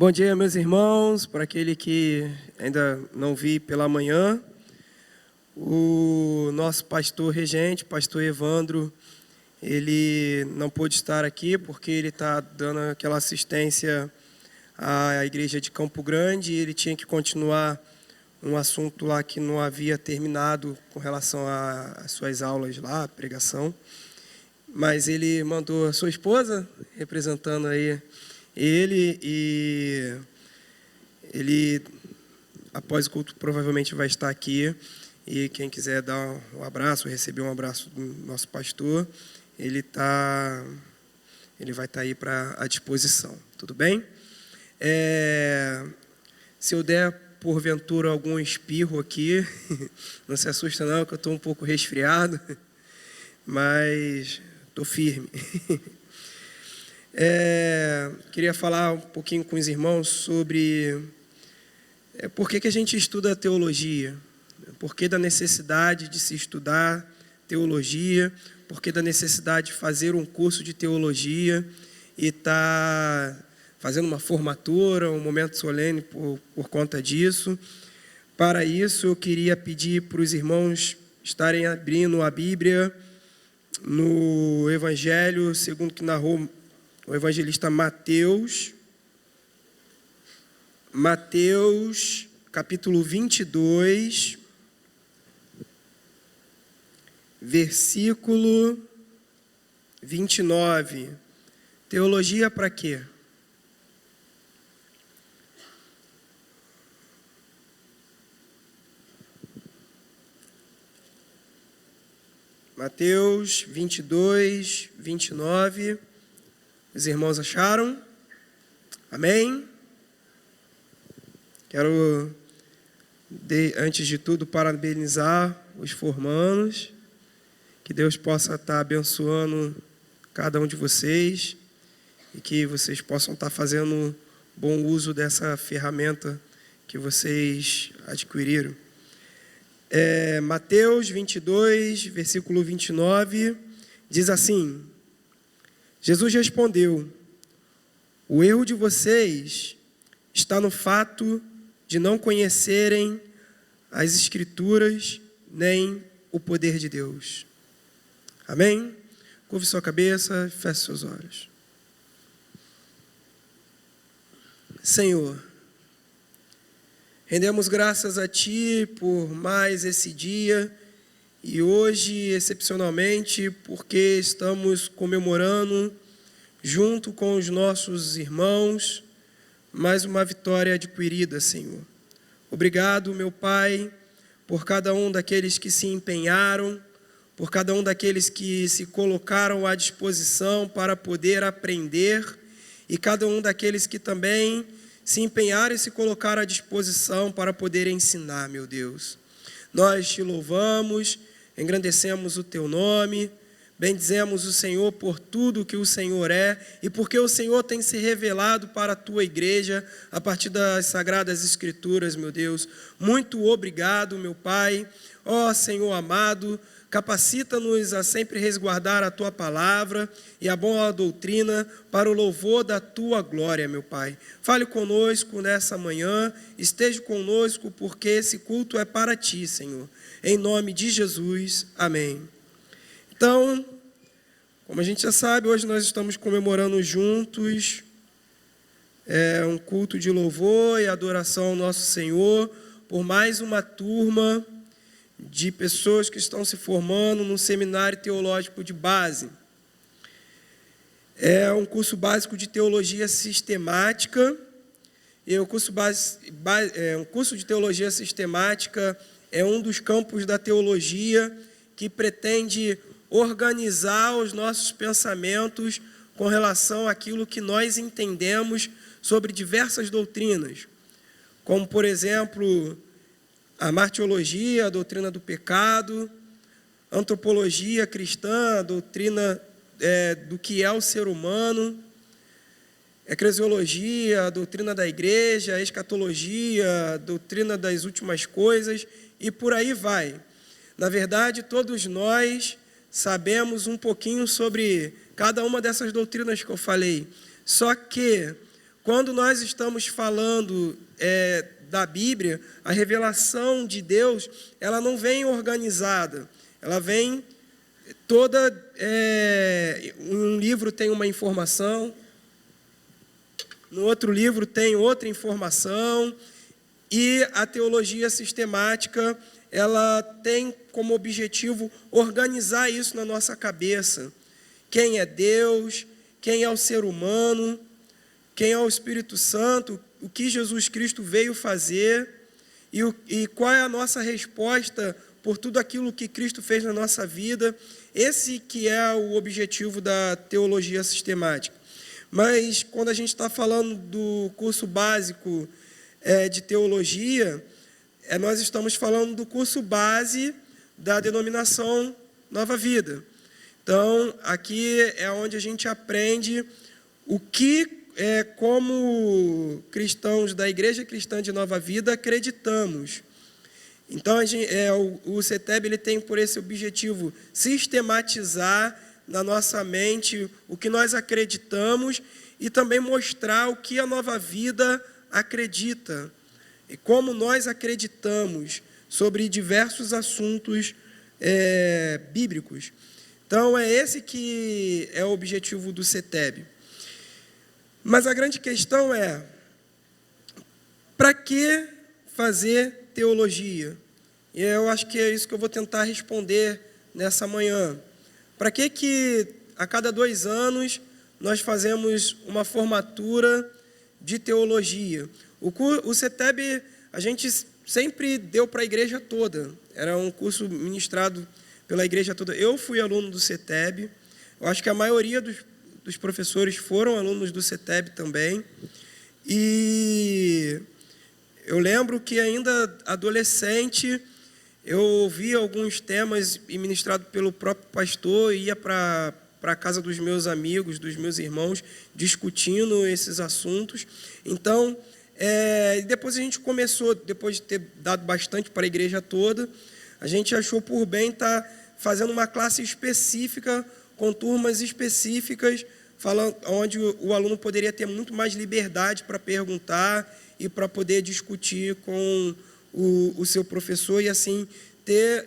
Bom dia, meus irmãos. Para aquele que ainda não vi pela manhã, o nosso pastor regente, pastor Evandro, ele não pôde estar aqui porque ele está dando aquela assistência à igreja de Campo Grande e ele tinha que continuar um assunto lá que não havia terminado com relação às suas aulas lá, a pregação. Mas ele mandou a sua esposa, representando aí ele, e ele, após o culto, provavelmente vai estar aqui. E quem quiser dar um abraço, receber um abraço do nosso pastor, ele vai estar aí à disposição. Tudo bem? Se eu der, porventura, algum espirro aqui, não se assusta não, que eu estou um pouco resfriado, mas estou firme. Queria falar um pouquinho com os irmãos sobre por que a gente estuda teologia, por que da necessidade de se estudar teologia, por que da necessidade de fazer um curso de teologia e estar fazendo uma formatura, um momento solene por conta disso. Para isso, eu queria pedir para os irmãos estarem abrindo a Bíblia no Evangelho, segundo que narrou o evangelista Mateus, capítulo 22, versículo 29. Teologia para quê? Mateus 22, 29. Os irmãos acharam? Amém? Quero, antes de tudo, parabenizar os formandos. Que Deus possa estar abençoando cada um de vocês e que vocês possam estar fazendo bom uso dessa ferramenta que vocês adquiriram. Mateus 22, versículo 29, diz assim: Jesus respondeu: o erro de vocês está no fato de não conhecerem as Escrituras nem o poder de Deus. Amém? Curve sua cabeça, feche seus olhos. Senhor, rendemos graças a Ti por mais esse dia e hoje, excepcionalmente, porque estamos comemorando, junto com os nossos irmãos, mais uma vitória adquirida, Senhor. Obrigado, meu Pai, por cada um daqueles que se empenharam, por cada um daqueles que se colocaram à disposição para poder aprender, e cada um daqueles que também se empenharam e se colocaram à disposição para poder ensinar, meu Deus. Nós te louvamos, engrandecemos o teu nome, bendizemos o Senhor por tudo que o Senhor é e porque o Senhor tem se revelado para a tua igreja a partir das Sagradas Escrituras, meu Deus. Muito obrigado, meu Pai. Ó Senhor amado, capacita-nos a sempre resguardar a Tua palavra e a boa doutrina para o louvor da Tua glória, meu Pai. Fale conosco nessa manhã, esteja conosco porque esse culto é para Ti, Senhor. Em nome de Jesus, amém. Então, como a gente já sabe, hoje nós estamos comemorando juntos um culto de louvor e adoração ao nosso Senhor por mais uma turma de pessoas que estão se formando num seminário teológico de base. É um curso básico de teologia sistemática, e o curso de teologia sistemática é um dos campos da teologia que pretende organizar os nossos pensamentos com relação àquilo que nós entendemos sobre diversas doutrinas, como, por exemplo, a martiologia, a doutrina do pecado, antropologia cristã, a doutrina do que é o ser humano, eclesiologia, a doutrina da igreja, a escatologia, a doutrina das últimas coisas, e por aí vai. Na verdade, todos nós sabemos um pouquinho sobre cada uma dessas doutrinas que eu falei, só que quando nós estamos falando da Bíblia, a revelação de Deus, ela não vem organizada, ela vem toda... um livro tem uma informação, no outro livro tem outra informação, e a teologia sistemática, ela tem como objetivo organizar isso na nossa cabeça. Quem é Deus, quem é o ser humano, quem é o Espírito Santo, o que Jesus Cristo veio fazer e qual é a nossa resposta por tudo aquilo que Cristo fez na nossa vida. Esse que é o objetivo da teologia sistemática. Mas quando a gente está falando do curso básico de teologia, nós estamos falando do curso base da denominação Nova Vida. Então, aqui é onde a gente aprende o que, como cristãos da Igreja Cristã de Nova Vida, acreditamos. Então, o CETEB ele tem por esse objetivo sistematizar na nossa mente o que nós acreditamos e também mostrar o que a Nova Vida acredita e como nós acreditamos sobre diversos assuntos bíblicos. Então, é esse que é o objetivo do CETEB. Mas a grande questão é, para que fazer teologia? E eu acho que é isso que eu vou tentar responder nessa manhã. Para que a cada 2 anos nós fazemos uma formatura de teologia? O CETEB, a gente sempre deu para a igreja toda. Era um curso ministrado pela igreja toda. Eu fui aluno do CETEB. Eu acho que a maioria dos professores foram alunos do CETEB também. E eu lembro que ainda adolescente, eu ouvia alguns temas ministrados pelo próprio pastor e ia para a casa dos meus amigos, dos meus irmãos, discutindo esses assuntos. Então, depois a gente começou, depois de ter dado bastante para a igreja toda, a gente achou por bem estar fazendo uma classe específica, com turmas específicas, onde o aluno poderia ter muito mais liberdade para perguntar e para poder discutir com o seu professor e, assim, ter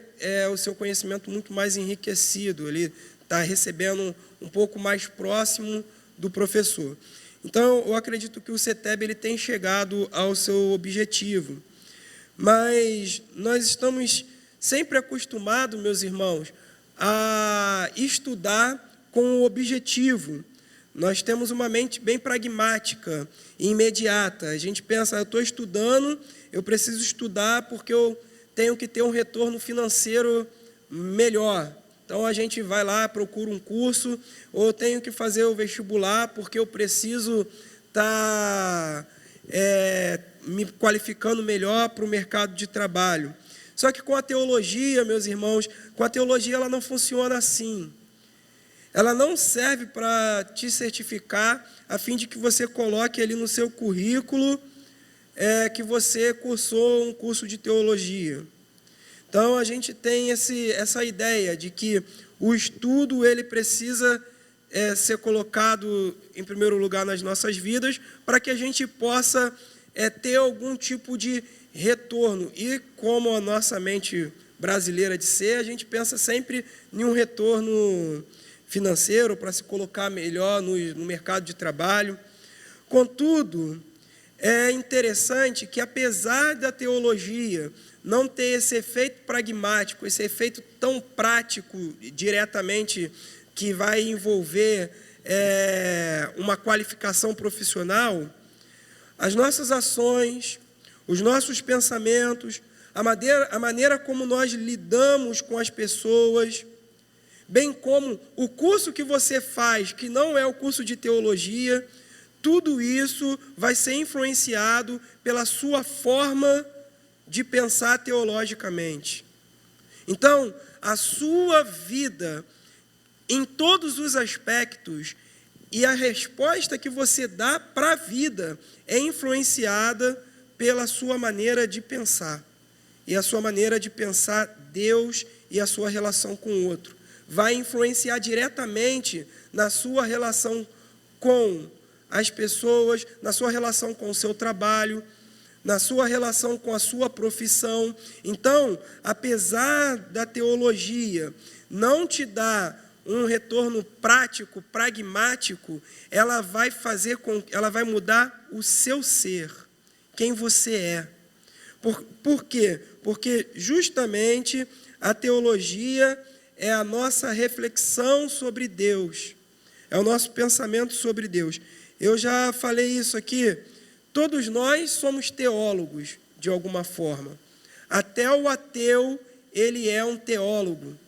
o seu conhecimento muito mais enriquecido, ele está recebendo um pouco mais próximo do professor. Então, eu acredito que o CETEB ele tem chegado ao seu objetivo. Mas nós estamos sempre acostumados, meus irmãos, a estudar com o objetivo. Nós temos uma mente bem pragmática e imediata. A gente pensa, eu estou estudando, eu preciso estudar porque eu tenho que ter um retorno financeiro melhor. Então, a gente vai lá, procura um curso, ou eu tenho que fazer o vestibular porque eu preciso estar me qualificando melhor para o mercado de trabalho. Só que com a teologia, meus irmãos, com a teologia ela não funciona assim. Ela não serve para te certificar a fim de que você coloque ali no seu currículo que você cursou um curso de teologia. Então, a gente tem essa ideia de que o estudo ele precisa ser colocado em primeiro lugar nas nossas vidas para que a gente possa ter algum tipo de retorno. E como a nossa mente brasileira de ser, a gente pensa sempre em um retorno financeiro para se colocar melhor no mercado de trabalho. Contudo, é interessante que, apesar da teologia não ter esse efeito pragmático, esse efeito tão prático diretamente que vai envolver uma qualificação profissional, as nossas ações, os nossos pensamentos, a maneira como nós lidamos com as pessoas, bem como o curso que você faz, que não é o curso de teologia, tudo isso vai ser influenciado pela sua forma de pensar teologicamente. Então, a sua vida, em todos os aspectos, e a resposta que você dá para a vida é influenciada pela sua maneira de pensar. E a sua maneira de pensar Deus e a sua relação com o outro. Vai influenciar diretamente na sua relação com as pessoas, na sua relação com o seu trabalho, na sua relação com a sua profissão. Então, apesar da teologia não te dar um retorno prático, pragmático, ela vai mudar o seu ser, quem você é. Por quê? Porque justamente a teologia é a nossa reflexão sobre Deus, é o nosso pensamento sobre Deus. Eu já falei isso aqui, todos nós somos teólogos, de alguma forma. Até o ateu, ele é um teólogo.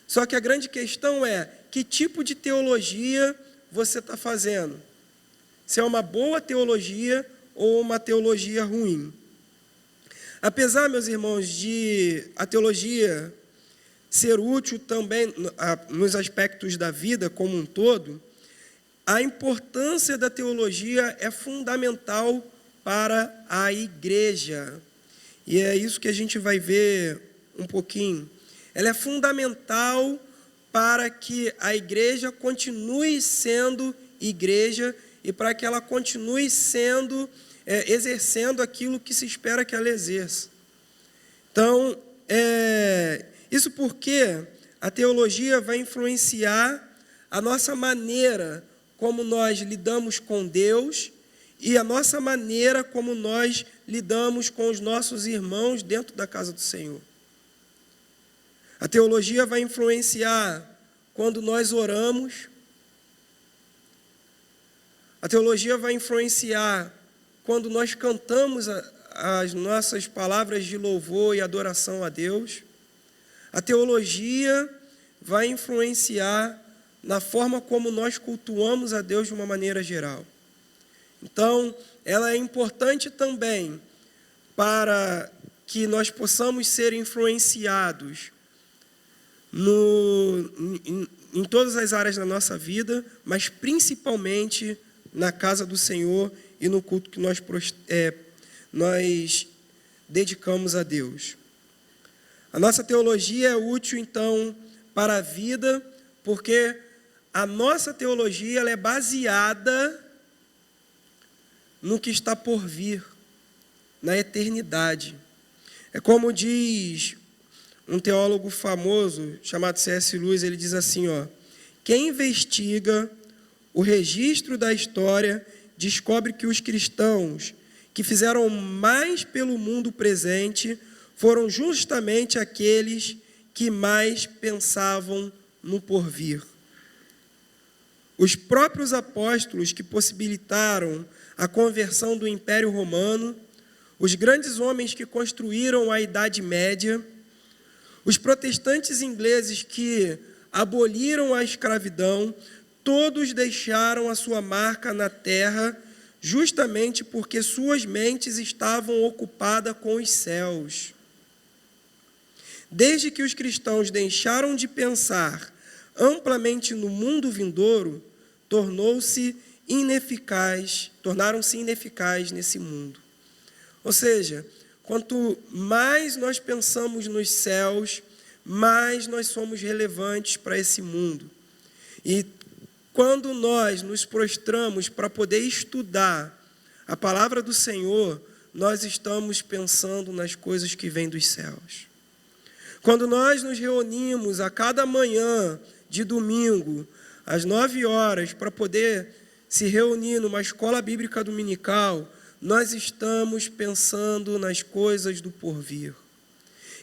Só que a grande questão é, que tipo de teologia você está fazendo? Se é uma boa teologia ou uma teologia ruim. Apesar, meus irmãos, de a teologia ser útil também nos aspectos da vida como um todo, a importância da teologia é fundamental para a igreja. E é isso que a gente vai ver um pouquinho. Ela é fundamental para que a igreja continue sendo igreja e para que ela continue sendo, exercendo aquilo que se espera que ela exerça. Então, isso porque a teologia vai influenciar a nossa maneira como nós lidamos com Deus e a nossa maneira como nós lidamos com os nossos irmãos dentro da casa do Senhor. A teologia vai influenciar quando nós oramos. A teologia vai influenciar quando nós cantamos as nossas palavras de louvor e adoração a Deus. A teologia vai influenciar na forma como nós cultuamos a Deus de uma maneira geral. Então, ela é importante também para que nós possamos ser influenciados em todas as áreas da nossa vida, mas principalmente na casa do Senhor e no culto que nós dedicamos a Deus. A nossa teologia é útil, então, para a vida, porque a nossa teologia ela é baseada no que está por vir, na eternidade. É como diz um teólogo famoso chamado C.S. Lewis, ele diz assim, quem investiga o registro da história descobre que os cristãos que fizeram mais pelo mundo presente foram justamente aqueles que mais pensavam no porvir. Os próprios apóstolos que possibilitaram a conversão do Império Romano, os grandes homens que construíram a Idade Média, os protestantes ingleses que aboliram a escravidão, todos deixaram a sua marca na terra, justamente porque suas mentes estavam ocupadas com os céus. Desde que os cristãos deixaram de pensar amplamente no mundo vindouro, tornaram-se ineficazes nesse mundo. Ou seja, quanto mais nós pensamos nos céus, mais nós somos relevantes para esse mundo. E quando nós nos prostramos para poder estudar a palavra do Senhor, nós estamos pensando nas coisas que vêm dos céus. Quando nós nos reunimos a cada manhã de domingo, às 9 horas, para poder se reunir numa escola bíblica dominical, nós estamos pensando nas coisas do porvir.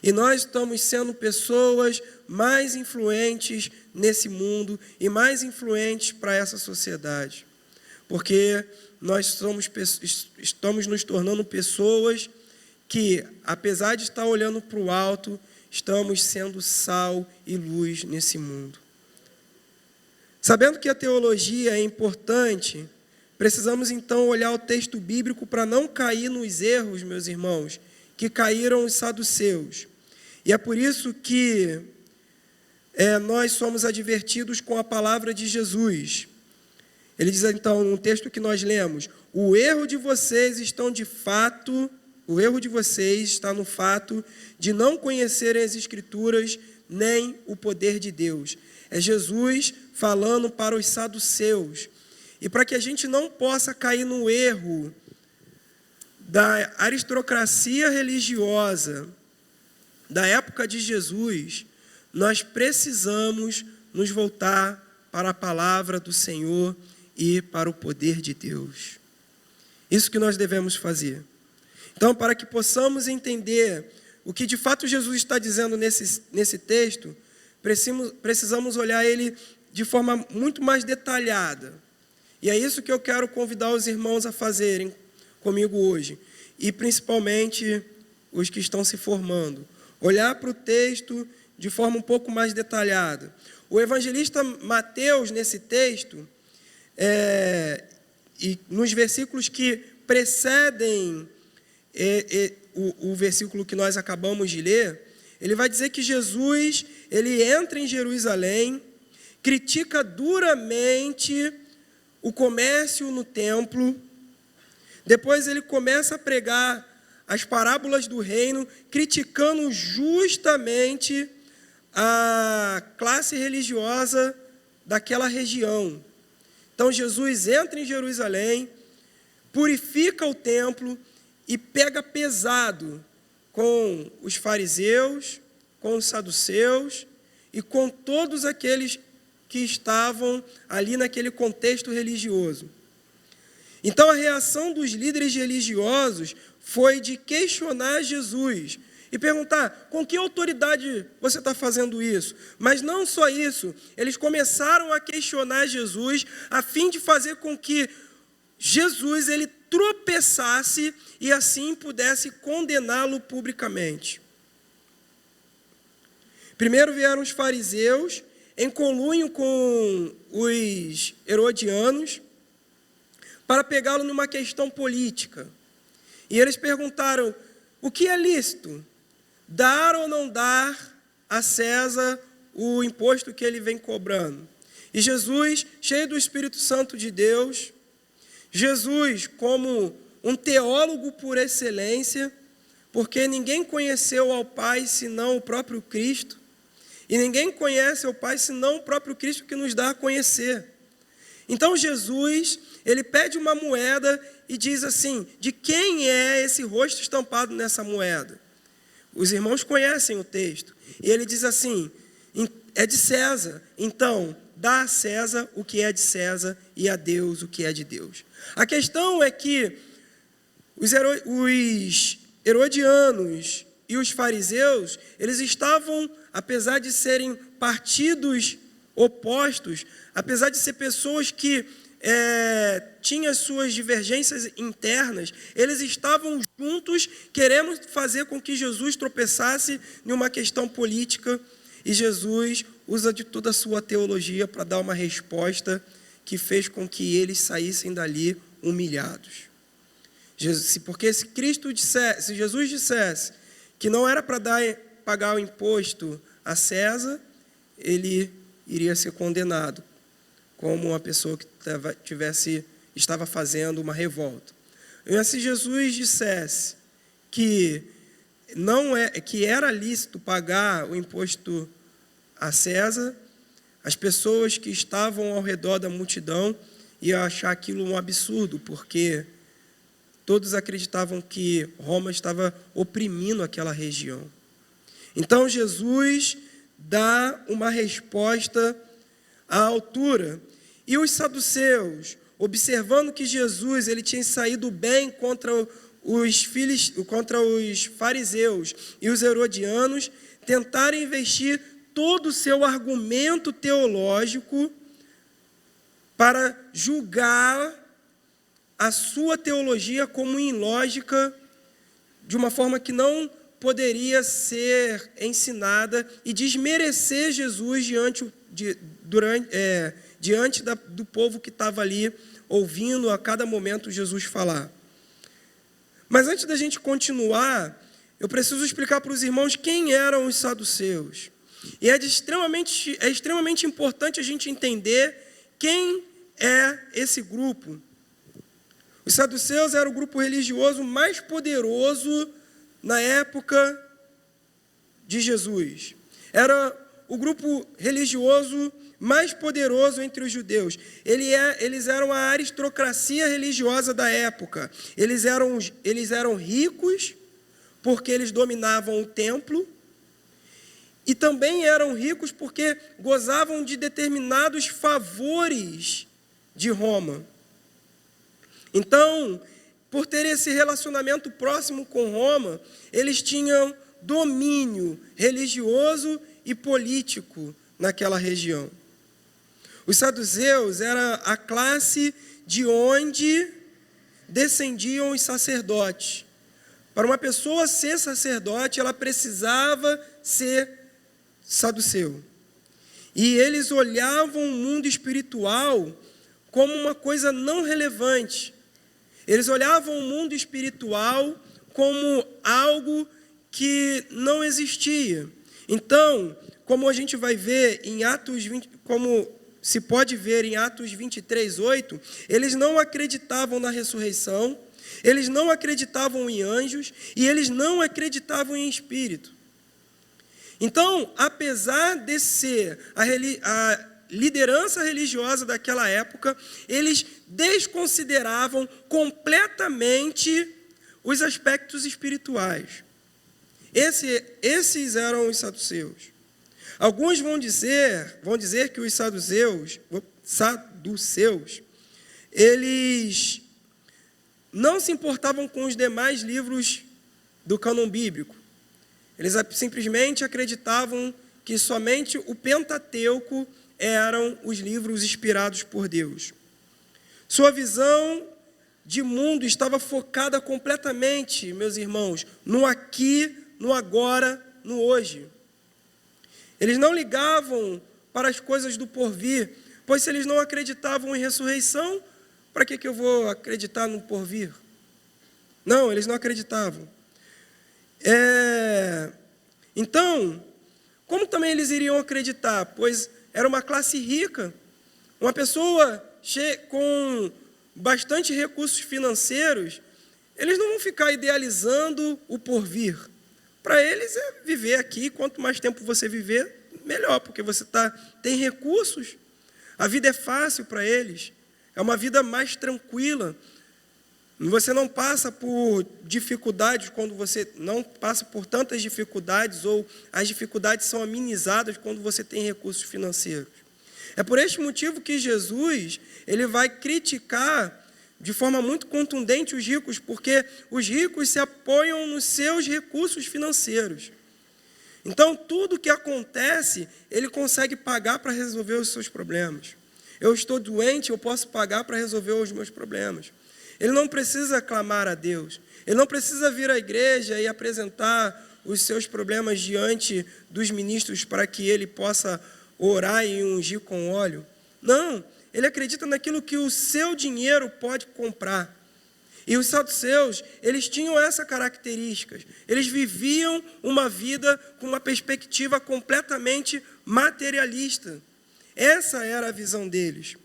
E nós estamos sendo pessoas mais influentes nesse mundo e mais influentes para essa sociedade. Porque nós estamos nos tornando pessoas que, apesar de estar olhando para o alto, estamos sendo sal e luz nesse mundo. Sabendo que a teologia é importante, precisamos então olhar o texto bíblico para não cair nos erros, meus irmãos, que caíram os saduceus. E é por isso que nós somos advertidos com a palavra de Jesus. Ele diz então, no texto que nós lemos, o erro de vocês está no fato de não conhecerem as Escrituras nem o poder de Deus. É Jesus falando para os saduceus. e para que a gente não possa cair no erro da aristocracia religiosa da época de Jesus, nós precisamos nos voltar para a palavra do Senhor e para o poder de Deus. Isso que nós devemos fazer. Então, para que possamos entender o que de fato Jesus está dizendo nesse texto, precisamos olhar ele de forma muito mais detalhada. E é isso que eu quero convidar os irmãos a fazerem comigo hoje. E principalmente os que estão se formando. Olhar para o texto de forma um pouco mais detalhada. O evangelista Mateus, nesse texto, e nos versículos que precedem o versículo que nós acabamos de ler, ele vai dizer que Jesus, ele entra em Jerusalém, critica duramente o comércio no templo, depois ele começa a pregar as parábolas do reino, criticando justamente a classe religiosa daquela região. Então Jesus entra em Jerusalém, purifica o templo e pega pesado com os fariseus, com os saduceus e com todos aqueles que estavam ali naquele contexto religioso. Então a reação dos líderes religiosos foi de questionar Jesus e perguntar: com que autoridade você está fazendo isso? Mas não só isso, eles começaram a questionar Jesus a fim de fazer com que Jesus ele tropeçasse e assim pudesse condená-lo publicamente. Primeiro vieram os fariseus, em conluio com os herodianos, para pegá-lo numa questão política. E eles perguntaram: o que é lícito? Dar ou não dar a César o imposto que ele vem cobrando? E Jesus, cheio do Espírito Santo de Deus, Jesus como um teólogo por excelência, porque ninguém conheceu ao Pai senão o próprio Cristo, e ninguém conhece ao Pai senão o próprio Cristo que nos dá a conhecer. Então Jesus, ele pede uma moeda e diz assim: de quem é esse rosto estampado nessa moeda? Os irmãos conhecem o texto. E ele diz assim: é de César. Então, dá a César o que é de César e a Deus o que é de Deus. A questão é que os herodianos e os fariseus, eles estavam, apesar de serem partidos opostos, apesar de ser pessoas que tinham suas divergências internas, eles estavam juntos, querendo fazer com que Jesus tropeçasse em uma questão política, e Jesus usa de toda a sua teologia para dar uma resposta que fez com que eles saíssem dali humilhados. Porque se Jesus dissesse que não era para pagar o imposto a César, ele iria ser condenado como uma pessoa que estava fazendo uma revolta. Mas se Jesus dissesse que era lícito pagar o imposto a César, as pessoas que estavam ao redor da multidão iam achar aquilo um absurdo, porque todos acreditavam que Roma estava oprimindo aquela região. Então Jesus dá uma resposta à altura. E os saduceus, observando que Jesus ele tinha saído bem contra os fariseus e os herodianos, tentaram investir todo o seu argumento teológico para julgar a sua teologia como ilógica, de uma forma que não poderia ser ensinada, e desmerecer Jesus diante do povo que estava ali, ouvindo a cada momento Jesus falar. Mas antes da gente continuar, eu preciso explicar para os irmãos quem eram os saduceus. E é extremamente importante a gente entender quem é esse grupo. Os saduceus eram o grupo religioso mais poderoso na época de Jesus. Era o grupo religioso mais poderoso entre os judeus. Eles eram a aristocracia religiosa da época. Eles eram ricos porque eles dominavam o templo, e também eram ricos porque gozavam de determinados favores de Roma. Então, por ter esse relacionamento próximo com Roma, eles tinham domínio religioso e político naquela região. Os saduceus era a classe de onde descendiam os sacerdotes. Para uma pessoa ser sacerdote, ela precisava ser saduceu. E eles olhavam o mundo espiritual como uma coisa não relevante. Eles olhavam o mundo espiritual como algo que não existia. Então, como a gente vai ver em Atos 20, como se pode ver em Atos 23:8, eles não acreditavam na ressurreição, eles não acreditavam em anjos e eles não acreditavam em espírito. Então, apesar de ser a liderança religiosa daquela época, eles desconsideravam completamente os aspectos espirituais. Esses eram os saduceus. Alguns vão dizer que os saduceus, eles não se importavam com os demais livros do cânon bíblico. Eles simplesmente acreditavam que somente o Pentateuco eram os livros inspirados por Deus. Sua visão de mundo estava focada completamente, meus irmãos, no aqui, no agora, no hoje. Eles não ligavam para as coisas do porvir, pois se eles não acreditavam em ressurreição, para que eu vou acreditar no porvir? Não, eles não acreditavam. Então, como também eles iriam acreditar? Pois era uma classe rica, uma pessoa com bastante recursos financeiros, eles não vão ficar idealizando o porvir. Para eles é viver aqui, quanto mais tempo você viver, melhor, porque você tem recursos, a vida é fácil para eles, é uma vida mais tranquila. Você não passa por dificuldades quando você não passa por tantas dificuldades, ou as dificuldades são amenizadas quando você tem recursos financeiros. É por este motivo que Jesus ele vai criticar de forma muito contundente os ricos, porque os ricos se apoiam nos seus recursos financeiros. Então, tudo que acontece, ele consegue pagar para resolver os seus problemas. Eu estou doente, eu posso pagar para resolver os meus problemas. Ele não precisa clamar a Deus. Ele não precisa vir à igreja e apresentar os seus problemas diante dos ministros para que ele possa orar e ungir com óleo. Não, ele acredita naquilo que o seu dinheiro pode comprar. E os saduceus, eles tinham essa característica. Eles viviam uma vida com uma perspectiva completamente materialista. Essa era a visão deles.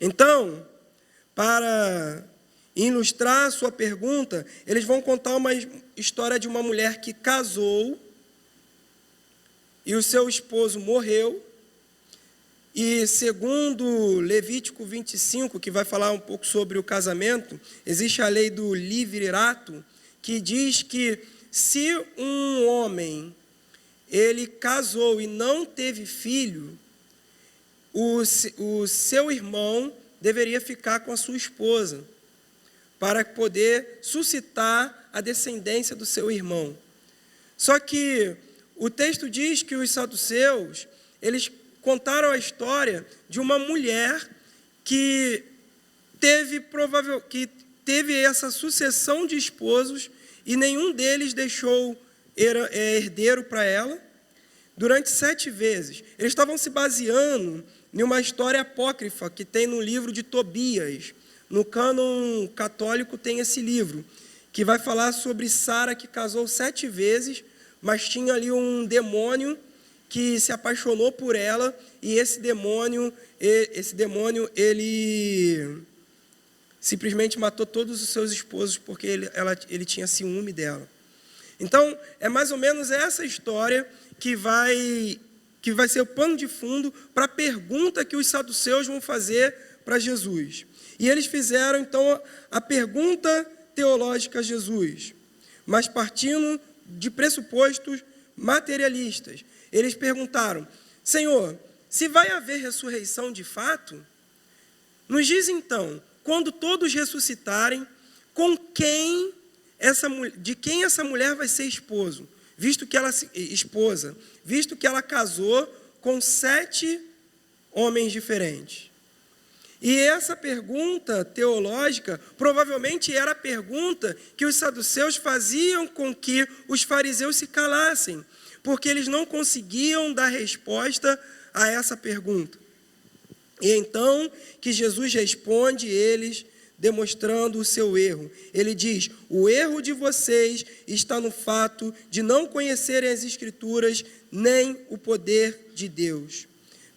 Então, para ilustrar a sua pergunta, eles vão contar uma história de uma mulher que casou e o seu esposo morreu. E segundo Levítico 25, que vai falar um pouco sobre o casamento, existe a lei do livre-ato, que diz que se um homem ele casou e não teve filho, o seu irmão deveria ficar com a sua esposa, para poder suscitar a descendência do seu irmão. Só que o texto diz que os saduceus, eles contaram a história de uma mulher que teve essa sucessão de esposos e nenhum deles deixou herdeiro para ela durante 7 vezes. Eles estavam se baseando em uma história apócrifa que tem no livro de Tobias. No cânon católico tem esse livro, que vai falar sobre Sara, que casou 7 vezes, mas tinha ali um demônio que se apaixonou por ela, e esse demônio ele simplesmente matou todos os seus esposos, porque ele tinha ciúme dela. Então, é mais ou menos essa história que vai que vai ser o pano de fundo para a pergunta que os saduceus vão fazer para Jesus. E eles fizeram, então, a pergunta teológica a Jesus, mas partindo de pressupostos materialistas. Eles perguntaram: Senhor, se vai haver ressurreição de fato, nos diz então, quando todos ressuscitarem, de quem essa mulher vai ser esposa, visto que ela casou com 7 homens diferentes. E essa pergunta teológica provavelmente era a pergunta que os saduceus faziam com que os fariseus se calassem, porque eles não conseguiam dar resposta a essa pergunta. E então que Jesus responde eles, demonstrando o seu erro. Ele diz: o erro de vocês está no fato de não conhecerem as Escrituras nem o poder de Deus.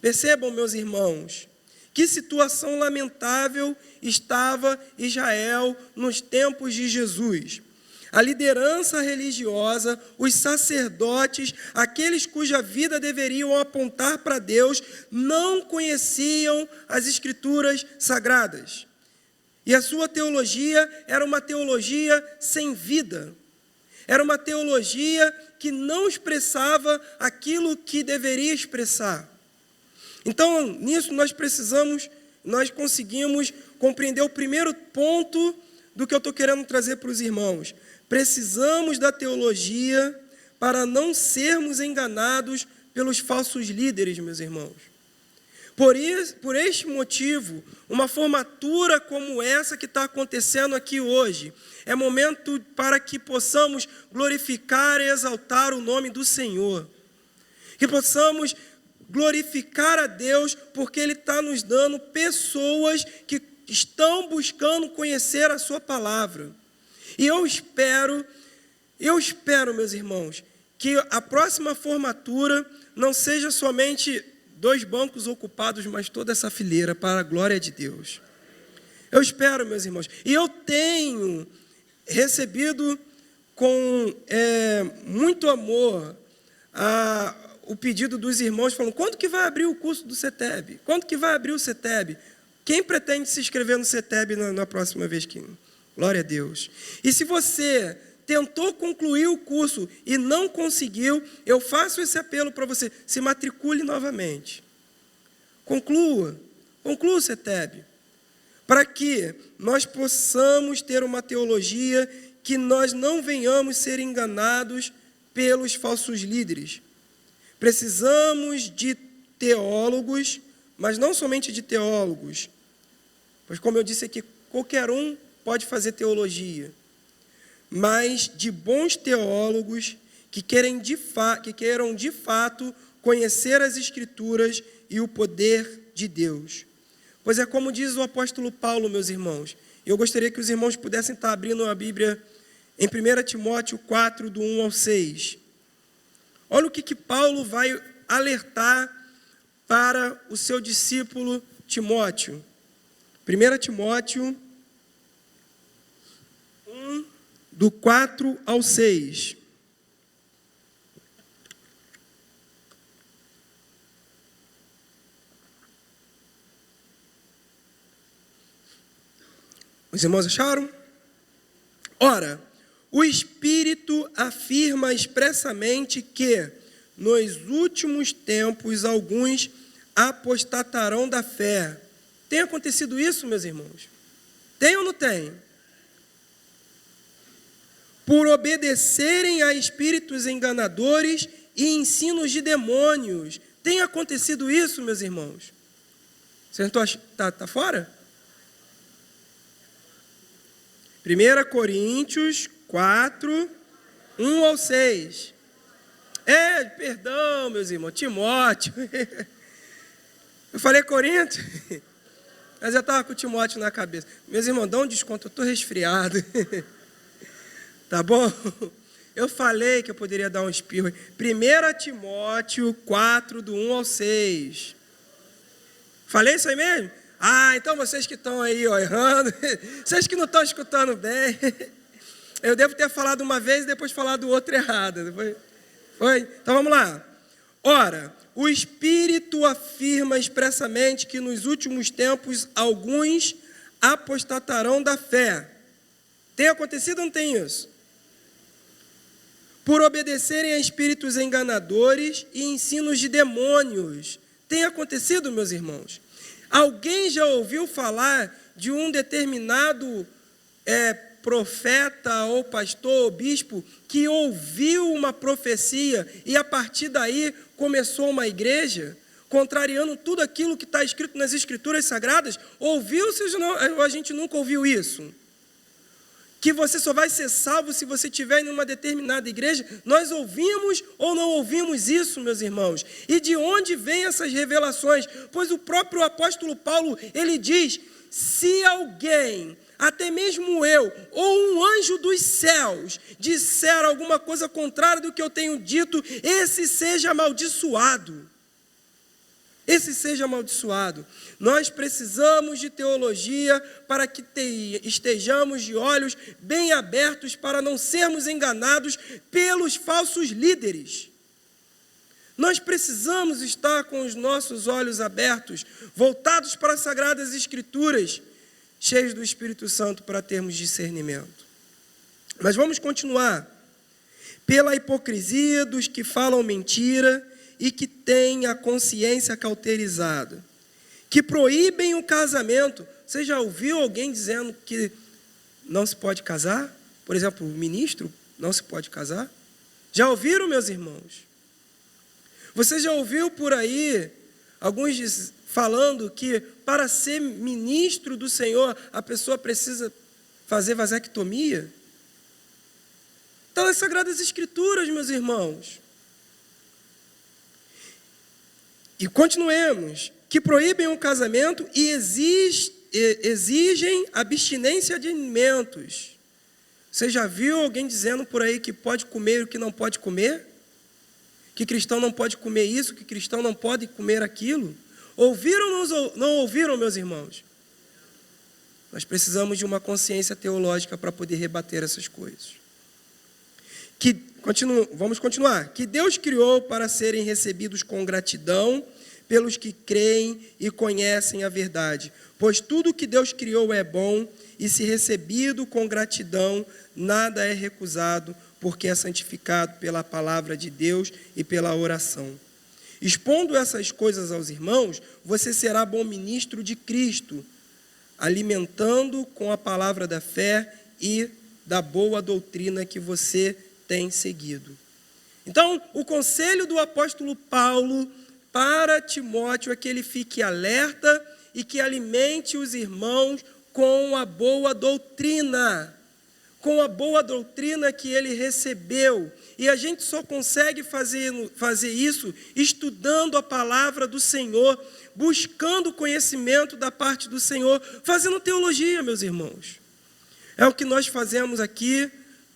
Percebam, meus irmãos, que situação lamentável estava Israel nos tempos de Jesus. A liderança religiosa, os sacerdotes, aqueles cuja vida deveriam apontar para Deus, não conheciam as Escrituras sagradas. E a sua teologia era uma teologia sem vida. Era uma teologia que não expressava aquilo que deveria expressar. Então, nisso nós conseguimos compreender o primeiro ponto do que eu estou querendo trazer para os irmãos. Precisamos da teologia para não sermos enganados pelos falsos líderes, meus irmãos. Por este motivo, uma formatura como essa que está acontecendo aqui hoje, é momento para que possamos glorificar e exaltar o nome do Senhor. Que possamos glorificar a Deus, porque Ele está nos dando pessoas que estão buscando conhecer a sua palavra. E eu espero, meus irmãos, que a próxima formatura não seja somente 2 bancos ocupados, mas toda essa fileira, para a glória de Deus. Eu espero, meus irmãos. E eu tenho recebido com muito amor o pedido dos irmãos, falando: quando que vai abrir o curso do CETEB? Quando que vai abrir o CETEB? Quem pretende se inscrever no CETEB na próxima vez que... Glória a Deus. E se você tentou concluir o curso e não conseguiu, eu faço esse apelo para você: se matricule novamente. Conclua o CETEB, para que nós possamos ter uma teologia que nós não venhamos ser enganados pelos falsos líderes. Precisamos de teólogos, mas não somente de teólogos, pois, como eu disse aqui, qualquer um pode fazer teologia, mas de bons teólogos que queiram de fato conhecer as Escrituras e o poder de Deus. Pois é como diz o apóstolo Paulo, meus irmãos. Eu gostaria que os irmãos pudessem estar abrindo a Bíblia em 1 Timóteo 4, do 1 ao 6. Olha o que Paulo vai alertar para o seu discípulo Timóteo. 1 Timóteo 1, do 4 ao 6. Os irmãos acharam? Ora, o Espírito afirma expressamente que, nos últimos tempos, alguns apostatarão da fé. Tem acontecido isso, meus irmãos? Tem ou não tem? Por obedecerem a espíritos enganadores e ensinos de demônios. Tem acontecido isso, meus irmãos? Você não está fora? 1 Coríntios 4, 1 ao 6. Perdão, meus irmãos, Timóteo. Eu falei Corinto, mas eu estava com o Timóteo na cabeça. Meus irmãos, dá um desconto, eu estou resfriado. Tá bom? Eu falei que eu poderia dar um espirro. 1 Timóteo 4, do 1 ao 6. Falei isso aí mesmo? Então vocês que estão aí errando, vocês que não estão escutando bem, eu devo ter falado uma vez e depois falado outra errada. Foi? Então vamos lá. Ora, o Espírito afirma expressamente que nos últimos tempos alguns apostatarão da fé. Tem acontecido ou não tem isso? Por obedecerem a espíritos enganadores e ensinos de demônios. Tem acontecido, meus irmãos? Alguém já ouviu falar de um determinado profeta ou pastor ou bispo que ouviu uma profecia e a partir daí começou uma igreja, contrariando tudo aquilo que está escrito nas Escrituras Sagradas? Ouviu-se ou a gente nunca ouviu isso? Que você só vai ser salvo se você estiver em uma determinada igreja. Nós ouvimos ou não ouvimos isso, meus irmãos? E de onde vêm essas revelações? Pois o próprio apóstolo Paulo, ele diz: se alguém, até mesmo eu, ou um anjo dos céus, disser alguma coisa contrária do que eu tenho dito, esse seja amaldiçoado. Esse seja amaldiçoado. Nós precisamos de teologia para que estejamos de olhos bem abertos para não sermos enganados pelos falsos líderes. Nós precisamos estar com os nossos olhos abertos, voltados para as Sagradas Escrituras, cheios do Espírito Santo para termos discernimento. Mas vamos continuar. Pela hipocrisia dos que falam mentira e que têm a consciência cauterizada, que proíbem o casamento. Você já ouviu alguém dizendo que não se pode casar? Por exemplo, o ministro não se pode casar? Já ouviram, meus irmãos? Você já ouviu por aí alguns falando que para ser ministro do Senhor a pessoa precisa fazer vasectomia? Então, as Sagradas Escrituras, meus irmãos. E continuemos, que proíbem o casamento e exigem abstinência de alimentos. Você já viu alguém dizendo por aí que pode comer o que não pode comer? Que cristão não pode comer isso, que cristão não pode comer aquilo? Ouviram ou não ouviram, meus irmãos? Nós precisamos de uma consciência teológica para poder rebater essas coisas. Vamos continuar. Que Deus criou para serem recebidos com gratidão pelos que creem e conhecem a verdade. Pois tudo que Deus criou é bom, e se recebido com gratidão, nada é recusado, porque é santificado pela palavra de Deus e pela oração. Expondo essas coisas aos irmãos, você será bom ministro de Cristo, alimentando com a palavra da fé e da boa doutrina que você tem seguido. Então, o conselho do apóstolo Paulo para Timóteo é que ele fique alerta e que alimente os irmãos com a boa doutrina. Com a boa doutrina que ele recebeu. E a gente só consegue fazer isso estudando a palavra do Senhor, buscando conhecimento da parte do Senhor, fazendo teologia, meus irmãos. É o que nós fazemos aqui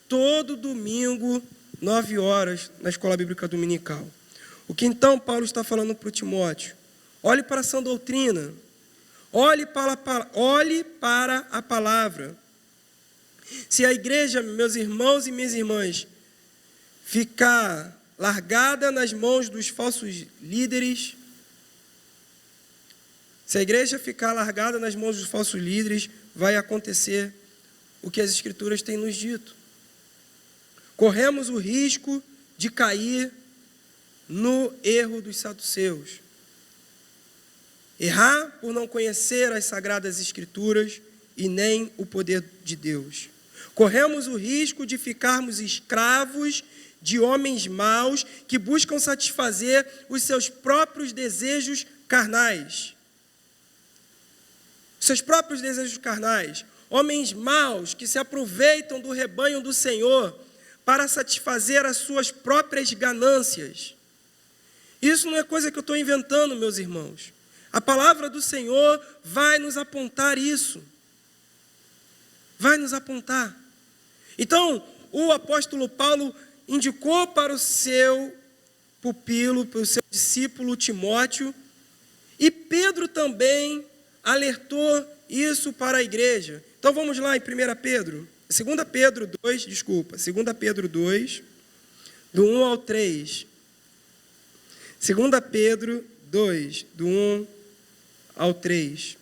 todo domingo, 9 horas, na Escola Bíblica Dominical. O que então Paulo está falando para o Timóteo? Olhe para a sã doutrina. Olhe para a palavra. Se a igreja, meus irmãos e minhas irmãs, ficar largada nas mãos dos falsos líderes, se a igreja ficar largada nas mãos dos falsos líderes, vai acontecer o que as Escrituras têm nos dito. Corremos o risco de cair no erro dos saduceus. Errar por não conhecer as Sagradas Escrituras e nem o poder de Deus. Corremos o risco de ficarmos escravos de homens maus que buscam satisfazer os seus próprios desejos carnais. Seus próprios desejos carnais. Homens maus que se aproveitam do rebanho do Senhor para satisfazer as suas próprias ganâncias. Isso não é coisa que eu estou inventando, meus irmãos. A palavra do Senhor vai nos apontar isso. Vai nos apontar. Então, o apóstolo Paulo indicou para o seu pupilo, para o seu discípulo Timóteo, e Pedro também alertou isso para a igreja. Então vamos lá em 2 Pedro 2, do 1 ao 3. 2 Pedro 2, do 1 ao 3.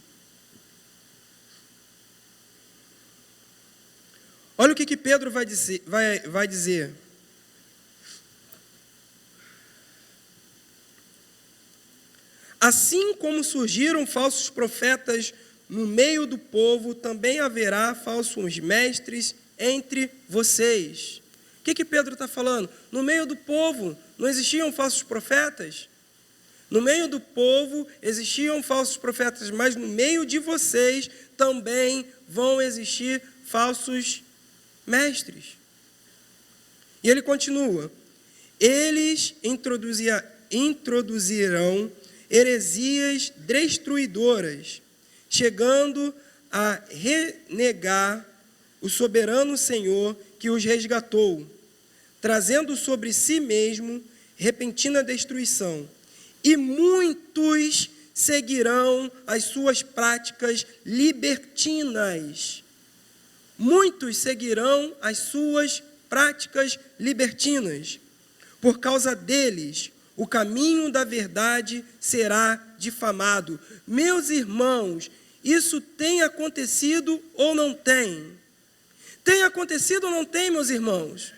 Olha o que Pedro vai dizer. Assim como surgiram falsos profetas no meio do povo, também haverá falsos mestres entre vocês. O que Pedro está falando? No meio do povo não existiam falsos profetas? No meio do povo existiam falsos profetas, mas no meio de vocês também vão existir falsos mestres. E ele continua: eles introduzirão heresias destruidoras, chegando a renegar o soberano Senhor que os resgatou, trazendo sobre si mesmo repentina destruição. E muitos seguirão as suas práticas libertinas. Muitos seguirão as suas práticas libertinas. Por causa deles, o caminho da verdade será difamado. Meus irmãos, isso tem acontecido ou não tem? Tem acontecido ou não tem, meus irmãos?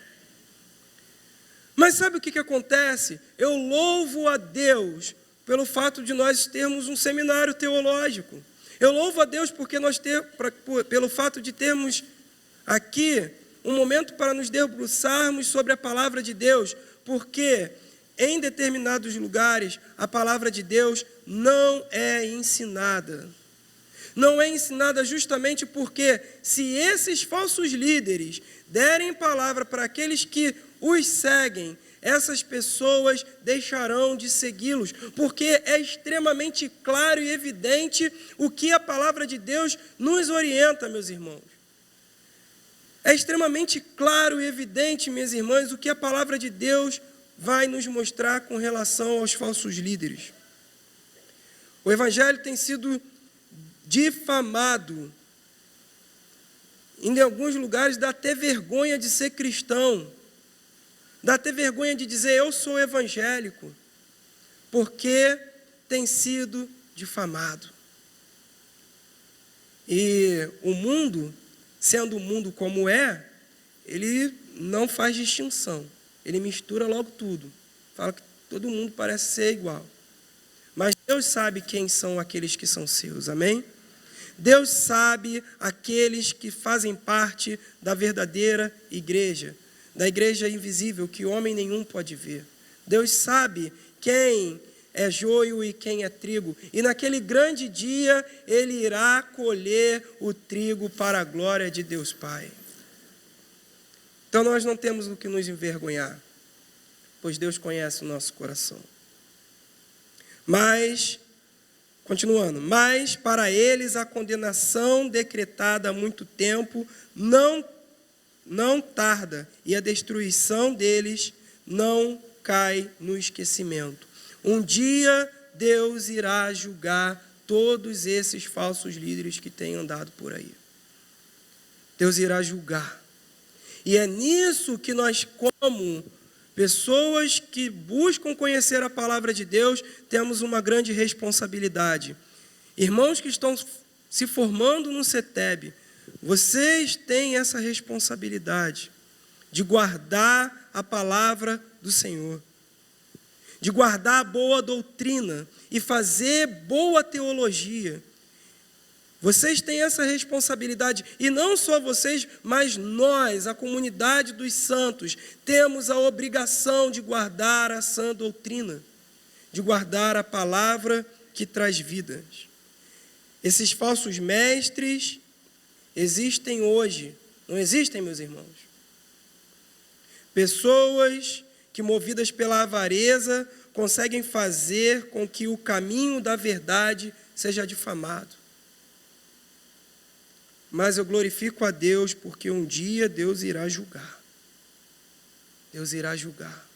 Mas sabe o que acontece? Eu louvo a Deus pelo fato de nós termos um seminário teológico. Eu louvo a Deus pelo fato de termos aqui um momento para nos debruçarmos sobre a palavra de Deus, porque em determinados lugares a palavra de Deus não é ensinada. Não é ensinada justamente porque, se esses falsos líderes derem palavra para aqueles que os seguem, essas pessoas deixarão de segui-los, porque é extremamente claro e evidente o que a palavra de Deus nos orienta, meus irmãos. É extremamente claro e evidente, minhas irmãs, o que a palavra de Deus vai nos mostrar com relação aos falsos líderes. O evangelho tem sido difamado. Em alguns lugares dá até vergonha de ser cristão. Dá até vergonha de dizer eu sou evangélico, porque tem sido difamado. E o mundo, sendo o mundo como é, ele não faz distinção. Ele mistura logo tudo. Fala que todo mundo parece ser igual. Mas Deus sabe quem são aqueles que são seus, amém? Deus sabe aqueles que fazem parte da verdadeira igreja, da igreja invisível, que homem nenhum pode ver. Deus sabe quem é joio e quem é trigo. E naquele grande dia, Ele irá colher o trigo para a glória de Deus Pai. Então nós não temos o que nos envergonhar, pois Deus conhece o nosso coração. Mas, continuando, mas para eles a condenação decretada há muito tempo não tarda, e a destruição deles não cai no esquecimento. Um dia Deus irá julgar todos esses falsos líderes que têm andado por aí. Deus irá julgar. E é nisso que nós, como pessoas que buscam conhecer a palavra de Deus, temos uma grande responsabilidade. Irmãos que estão se formando no CETEB, vocês têm essa responsabilidade de guardar a palavra do Senhor, de guardar a boa doutrina e fazer boa teologia. Vocês têm essa responsabilidade, e não só vocês, mas nós, a comunidade dos santos, temos a obrigação de guardar a sã doutrina, de guardar a palavra que traz vidas. Esses falsos mestres existem hoje, não existem, meus irmãos? Pessoas que, movidas pela avareza, conseguem fazer com que o caminho da verdade seja difamado. Mas eu glorifico a Deus, porque um dia Deus irá julgar. Deus irá julgar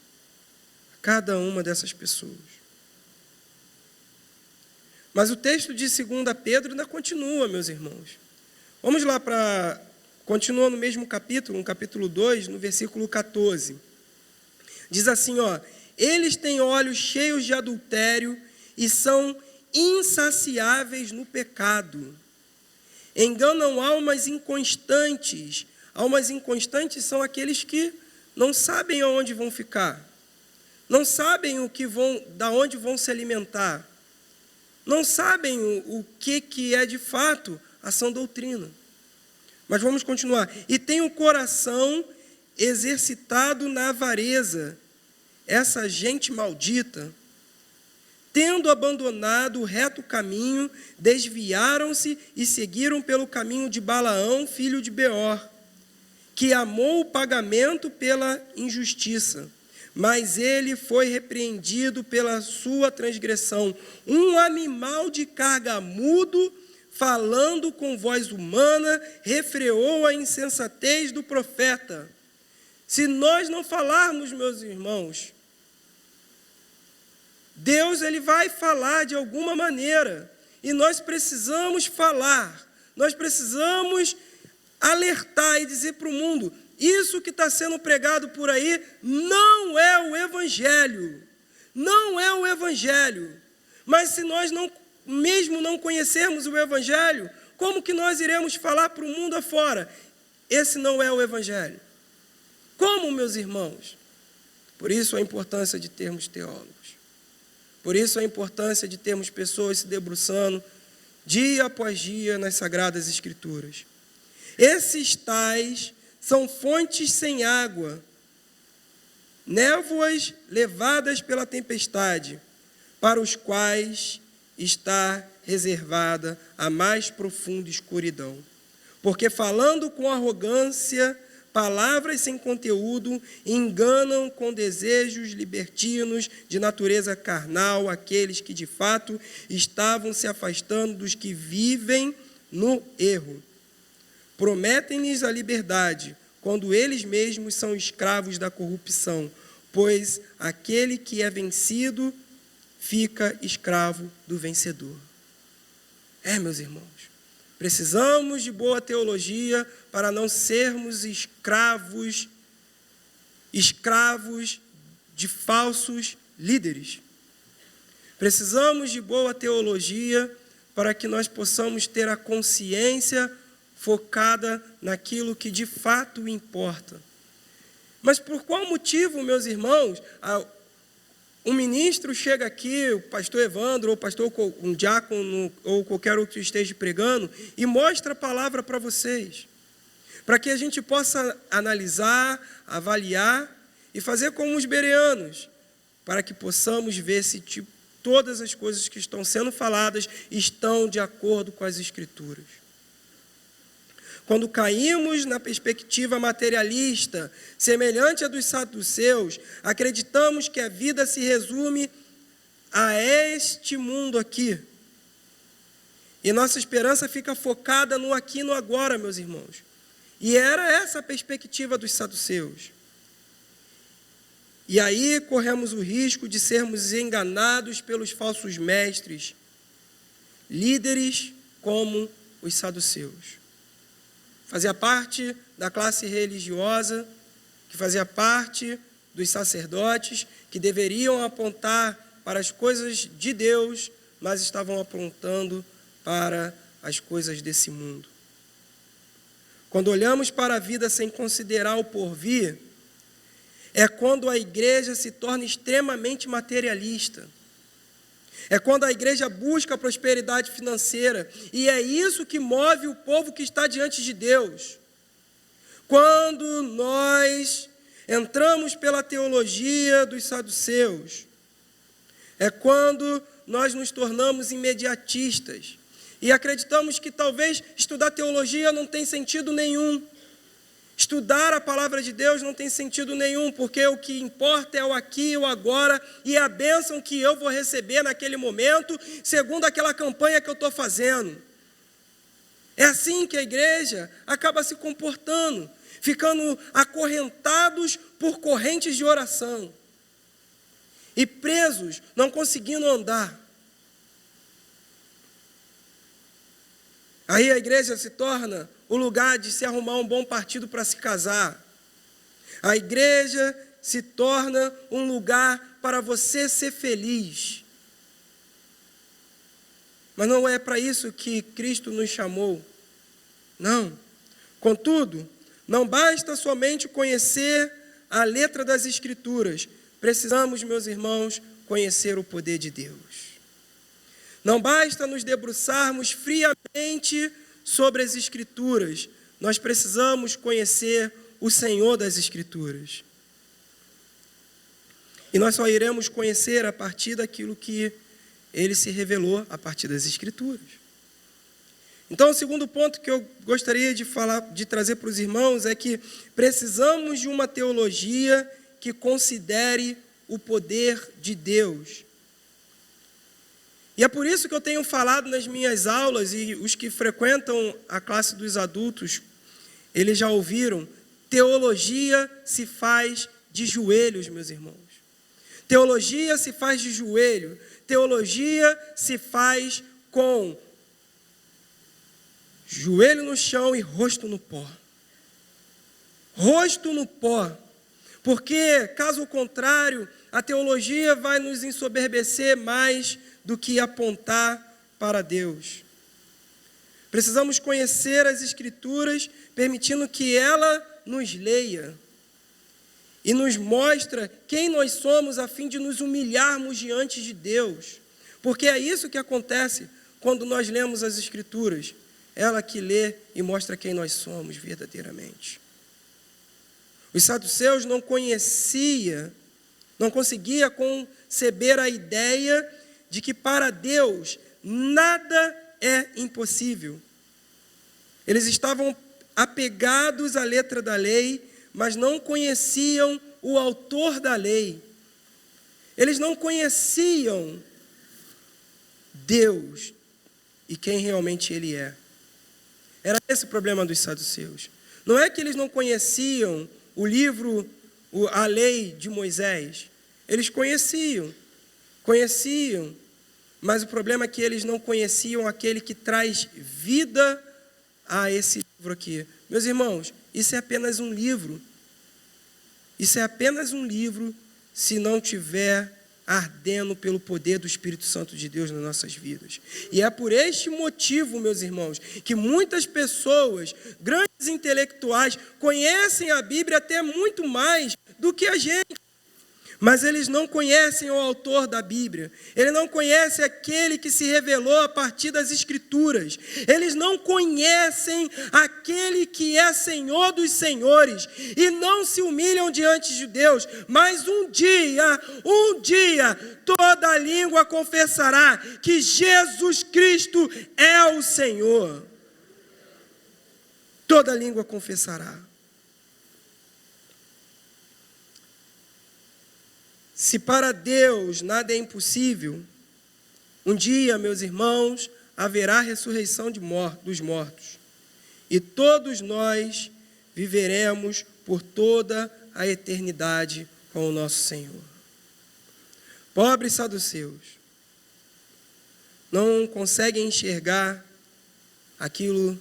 cada uma dessas pessoas. Mas o texto de 2 Pedro ainda continua, meus irmãos. Vamos lá continua no mesmo capítulo, no capítulo 2, no versículo 14. Diz assim, Eles têm olhos cheios de adultério e são insaciáveis no pecado. Enganam almas inconstantes. Almas inconstantes são aqueles que não sabem aonde vão ficar. Não sabem da onde vão se alimentar. Não sabem o que é de fato a sã doutrina. Mas vamos continuar. E tem o coração exercitado na avareza. Essa gente maldita, tendo abandonado o reto caminho, desviaram-se e seguiram pelo caminho de Balaão, filho de Beor, que amou o pagamento pela injustiça, mas ele foi repreendido pela sua transgressão. Um animal de carga mudo, falando com voz humana, refreou a insensatez do profeta. Se nós não falarmos, meus irmãos, Deus ele vai falar de alguma maneira, e nós precisamos falar, nós precisamos alertar e dizer para o mundo, isso que está sendo pregado por aí não é o Evangelho, não é o Evangelho. Mas se nós mesmo não conhecermos o Evangelho, como que nós iremos falar para o mundo afora? Esse não é o Evangelho. Como, meus irmãos? Por isso a importância de termos teólogos. Por isso a importância de termos pessoas se debruçando dia após dia nas Sagradas Escrituras. Esses tais são fontes sem água, névoas levadas pela tempestade, para os quais está reservada a mais profunda escuridão. Porque falando com arrogância, palavras sem conteúdo, enganam com desejos libertinos de natureza carnal aqueles que de fato estavam se afastando dos que vivem no erro. Prometem-lhes a liberdade, quando eles mesmos são escravos da corrupção, pois aquele que é vencido fica escravo do vencedor. Meus irmãos, precisamos de boa teologia para não sermos escravos de falsos líderes. Precisamos de boa teologia para que nós possamos ter a consciência focada naquilo que de fato importa. Mas por qual motivo, meus irmãos, um ministro chega aqui, o pastor Evandro, ou um diácono, ou qualquer outro que esteja pregando, e mostra a palavra para vocês, para que a gente possa analisar, avaliar e fazer como os bereanos, para que possamos ver se todas as coisas que estão sendo faladas estão de acordo com as Escrituras. Quando caímos na perspectiva materialista, semelhante à dos saduceus, acreditamos que a vida se resume a este mundo aqui. E nossa esperança fica focada no aqui e no agora, meus irmãos. E era essa a perspectiva dos saduceus. E aí corremos o risco de sermos enganados pelos falsos mestres, líderes como os saduceus. Fazia parte da classe religiosa, que fazia parte dos sacerdotes, que deveriam apontar para as coisas de Deus, mas estavam apontando para as coisas desse mundo. Quando olhamos para a vida sem considerar o porvir, é quando a igreja se torna extremamente materialista. É quando a igreja busca a prosperidade financeira, e é isso que move o povo que está diante de Deus. Quando nós entramos pela teologia dos saduceus, é quando nós nos tornamos imediatistas e acreditamos que talvez estudar teologia não tem sentido nenhum. Estudar a palavra de Deus não tem sentido nenhum, porque o que importa é o aqui e o agora, e a bênção que eu vou receber naquele momento, segundo aquela campanha que eu estou fazendo. É assim que a igreja acaba se comportando, ficando acorrentados por correntes de oração, e presos, não conseguindo andar. Aí a igreja se torna o lugar de se arrumar um bom partido para se casar. A igreja se torna um lugar para você ser feliz. Mas não é para isso que Cristo nos chamou. Não. Contudo, não basta somente conhecer a letra das Escrituras. Precisamos, meus irmãos, conhecer o poder de Deus. Não basta nos debruçarmos friamente sobre as Escrituras. Nós precisamos conhecer o Senhor das Escrituras. E nós só iremos conhecer a partir daquilo que Ele se revelou a partir das Escrituras. Então, o segundo ponto que eu gostaria de trazer para os irmãos é que precisamos de uma teologia que considere o poder de Deus. E é por isso que eu tenho falado nas minhas aulas, e os que frequentam a classe dos adultos, eles já ouviram, teologia se faz de joelhos, meus irmãos. Teologia se faz de joelho. Teologia se faz com joelho no chão e rosto no pó. Rosto no pó. Porque, caso contrário, a teologia vai nos ensoberbecer mais do que apontar para Deus. Precisamos conhecer as Escrituras, permitindo que ela nos leia e nos mostra quem nós somos, a fim de nos humilharmos diante de Deus. Porque é isso que acontece quando nós lemos as Escrituras. Ela que lê e mostra quem nós somos verdadeiramente. Os saduceus não conseguia conceber a ideia de que para Deus nada é impossível. Eles estavam apegados à letra da lei, mas não conheciam o autor da lei. Eles não conheciam Deus e quem realmente Ele é. Era esse o problema dos saduceus. Não é que eles não conheciam o livro, a lei de Moisés. Eles conheciam, mas o problema é que eles não conheciam aquele que traz vida a esse livro aqui. Meus irmãos, isso é apenas um livro. Isso é apenas um livro se não tiver ardendo pelo poder do Espírito Santo de Deus nas nossas vidas. E é por este motivo, meus irmãos, que muitas pessoas, grandes intelectuais, conhecem a Bíblia até muito mais do que a gente. Mas eles não conhecem o autor da Bíblia. Eles não conhecem aquele que se revelou a partir das Escrituras. Eles não conhecem aquele que é Senhor dos senhores. E não se humilham diante de Deus. Mas um dia, toda língua confessará que Jesus Cristo é o Senhor. Toda língua confessará. Se para Deus nada é impossível, um dia, meus irmãos, haverá ressurreição dos mortos. E todos nós viveremos por toda a eternidade com o nosso Senhor. Pobres saduceus, não conseguem enxergar aquilo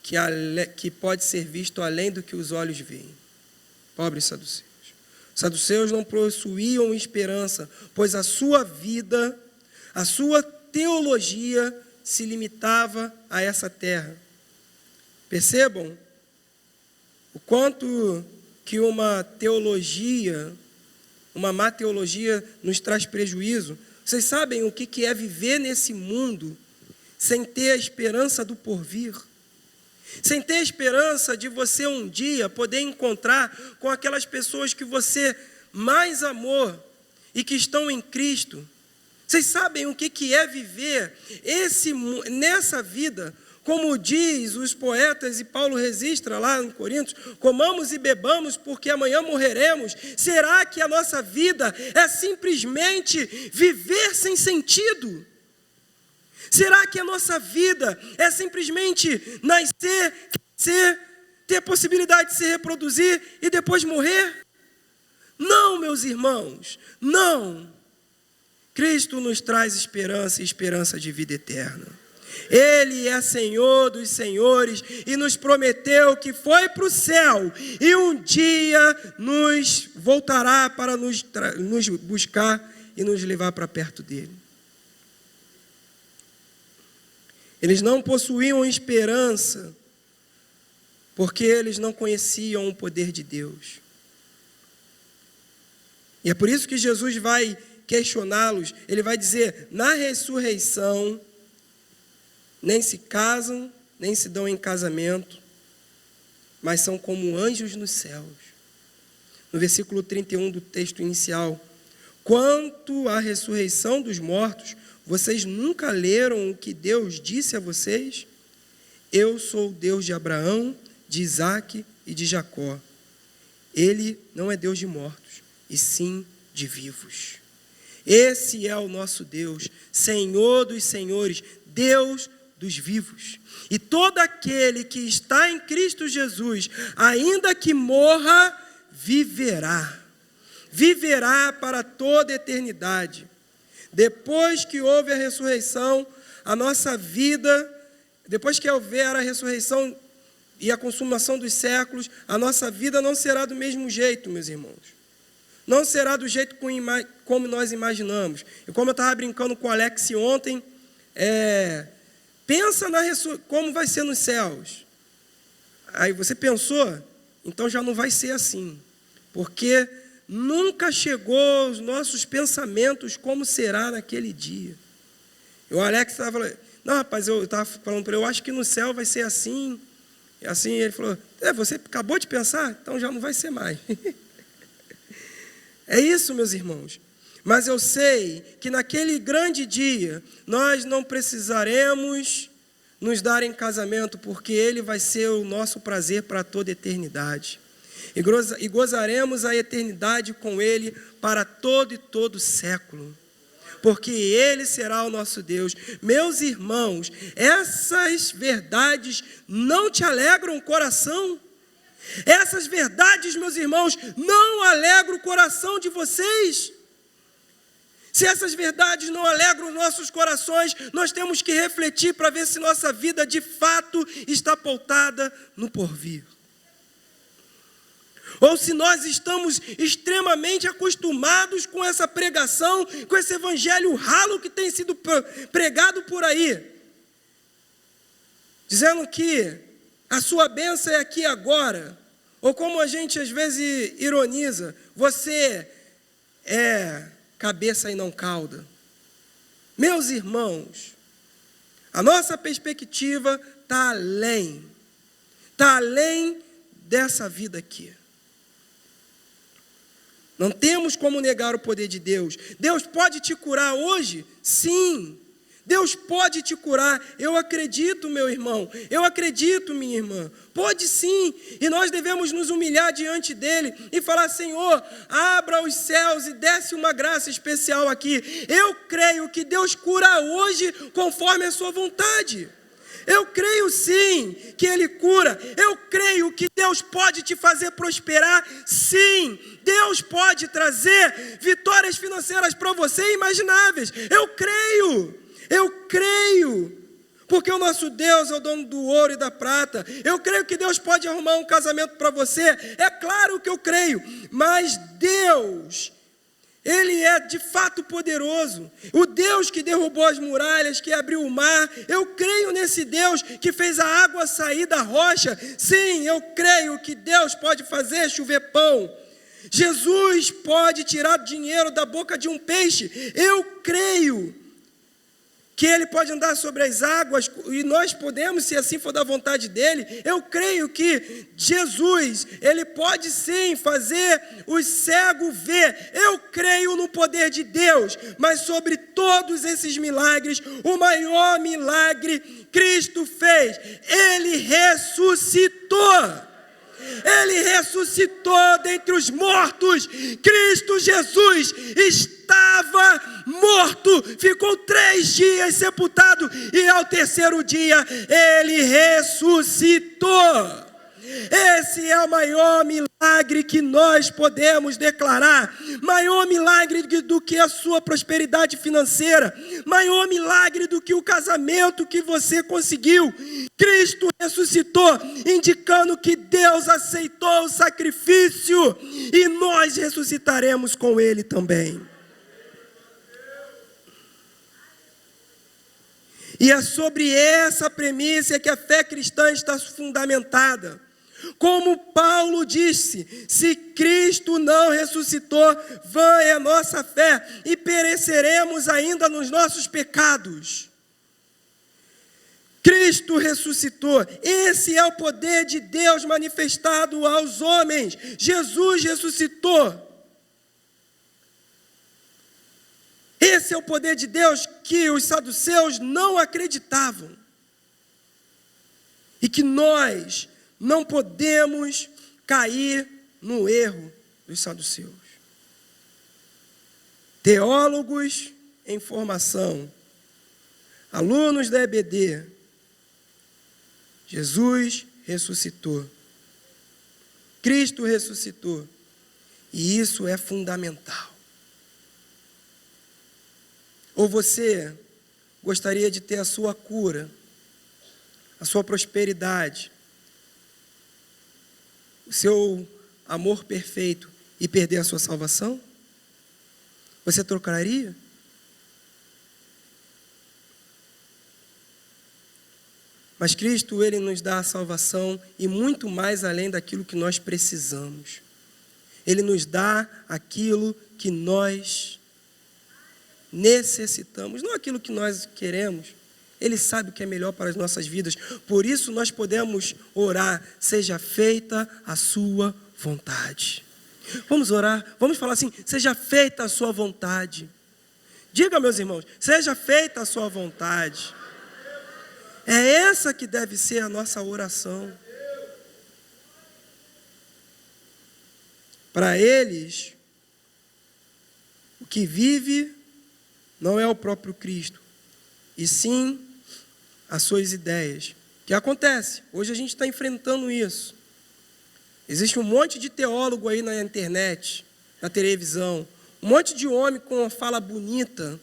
que pode ser visto além do que os olhos veem. Pobres saduceus. Os saduceus não possuíam esperança, pois a sua vida, a sua teologia se limitava a essa terra. Percebam o quanto que uma má teologia nos traz prejuízo. Vocês sabem o que é viver nesse mundo sem ter a esperança do porvir? Sem ter a esperança de você um dia poder encontrar com aquelas pessoas que você mais amou e que estão em Cristo. Vocês sabem o que é viver nessa vida, como diz os poetas e Paulo registra lá em Coríntios, comamos e bebamos porque amanhã morreremos. Será que a nossa vida é simplesmente viver sem sentido? Será que a nossa vida é simplesmente nascer, crescer, ter possibilidade de se reproduzir e depois morrer? Não, meus irmãos, não. Cristo nos traz esperança e esperança de vida eterna. Ele é Senhor dos senhores e nos prometeu que foi para o céu e um dia nos voltará para nos buscar e nos levar para perto dele. Eles não possuíam esperança porque eles não conheciam o poder de Deus. E é por isso que Jesus vai questioná-los. Ele vai dizer, na ressurreição, nem se casam, nem se dão em casamento, mas são como anjos nos céus. No versículo 31 do texto inicial, quanto à ressurreição dos mortos, vocês nunca leram o que Deus disse a vocês? Eu sou o Deus de Abraão, de Isaque e de Jacó. Ele não é Deus de mortos, e sim de vivos. Esse é o nosso Deus, Senhor dos senhores, Deus dos vivos. E todo aquele que está em Cristo Jesus, ainda que morra, viverá. Viverá para toda a eternidade. Depois que houve a ressurreição, a nossa vida, depois que houver a ressurreição e a consumação dos séculos, a nossa vida não será do mesmo jeito, meus irmãos. Não será do jeito como nós imaginamos. E como eu estava brincando com o Alex ontem, pensa como vai ser nos céus. Aí você pensou? Então já não vai ser assim. Porque nunca chegou aos nossos pensamentos como será naquele dia. E o Alex estava falando, não rapaz, eu estava falando para ele, eu acho que no céu vai ser assim. E assim ele falou, você acabou de pensar? Então já não vai ser mais. É isso, meus irmãos. Mas eu sei que naquele grande dia, nós não precisaremos nos dar em casamento, porque ele vai ser o nosso prazer para toda a eternidade. E gozaremos a eternidade com ele para todo e todo século. Porque ele será o nosso Deus. Meus irmãos, essas verdades não te alegram o coração? Essas verdades, meus irmãos, não alegram o coração de vocês? Se essas verdades não alegram os nossos corações, nós temos que refletir para ver se nossa vida de fato está pautada no porvir. Ou se nós estamos extremamente acostumados com essa pregação, com esse evangelho ralo que tem sido pregado por aí, dizendo que a sua bênção é aqui agora, ou como a gente às vezes ironiza, você é cabeça e não cauda. Meus irmãos, a nossa perspectiva está além dessa vida aqui. Não temos como negar o poder de Deus. Deus pode te curar hoje? Sim. Deus pode te curar. Eu acredito, meu irmão. Eu acredito, minha irmã. Pode sim. E nós devemos nos humilhar diante dele e falar, Senhor, abra os céus e desce uma graça especial aqui. Eu creio que Deus cura hoje conforme a sua vontade. Eu creio sim que ele cura. Eu creio que Deus pode te fazer prosperar. Sim, Deus pode trazer vitórias financeiras para você imagináveis. Eu creio. Porque o nosso Deus é o dono do ouro e da prata. Eu creio que Deus pode arrumar um casamento para você. É claro que eu creio. Mas Deus, ele é de fato poderoso. O Deus que derrubou as muralhas, que abriu o mar. Eu creio nesse Deus que fez a água sair da rocha. Sim, eu creio que Deus pode fazer chover pão. Jesus pode tirar dinheiro da boca de um peixe. Eu creio que ele pode andar sobre as águas, e nós podemos, se assim for da vontade dele. Eu creio que Jesus, ele pode sim fazer os cegos ver. Eu creio no poder de Deus, mas sobre todos esses milagres, o maior milagre Cristo fez. Ele ressuscitou. Ele ressuscitou dentre os mortos. Cristo Jesus estava morto, ficou 3 dias sepultado e ao terceiro dia ele ressuscitou. Esse é o maior milagre milagre que nós podemos declarar, maior milagre do que a sua prosperidade financeira, maior milagre do que o casamento que você conseguiu. Cristo ressuscitou, indicando que Deus aceitou o sacrifício e nós ressuscitaremos com Ele também. E é sobre essa premissa que a fé cristã está fundamentada. Como Paulo disse, se Cristo não ressuscitou, vã é a nossa fé e pereceremos ainda nos nossos pecados. Cristo ressuscitou, esse é o poder de Deus manifestado aos homens. Jesus ressuscitou. Esse é o poder de Deus que os saduceus não acreditavam. E que nós não podemos cair no erro dos saduceus. Teólogos em formação, alunos da EBD, Jesus ressuscitou. Cristo ressuscitou. E isso é fundamental. Ou você gostaria de ter a sua cura, a sua prosperidade, o seu amor perfeito e perder a sua salvação? Você trocaria? Mas Cristo, Ele nos dá a salvação e muito mais além daquilo que nós precisamos. Ele nos dá aquilo que nós necessitamos, não aquilo que nós queremos. Ele sabe o que é melhor para as nossas vidas. Por isso nós podemos orar, seja feita a sua vontade. Vamos orar, vamos falar assim, seja feita a sua vontade. Diga, meus irmãos, seja feita a sua vontade. É essa que deve ser a nossa oração. Para eles, o que vive não é o próprio Cristo, e sim as suas ideias. O que acontece? Hoje a gente está enfrentando isso. Existe um monte de teólogo aí na internet, na televisão, um monte de homem com uma fala bonita,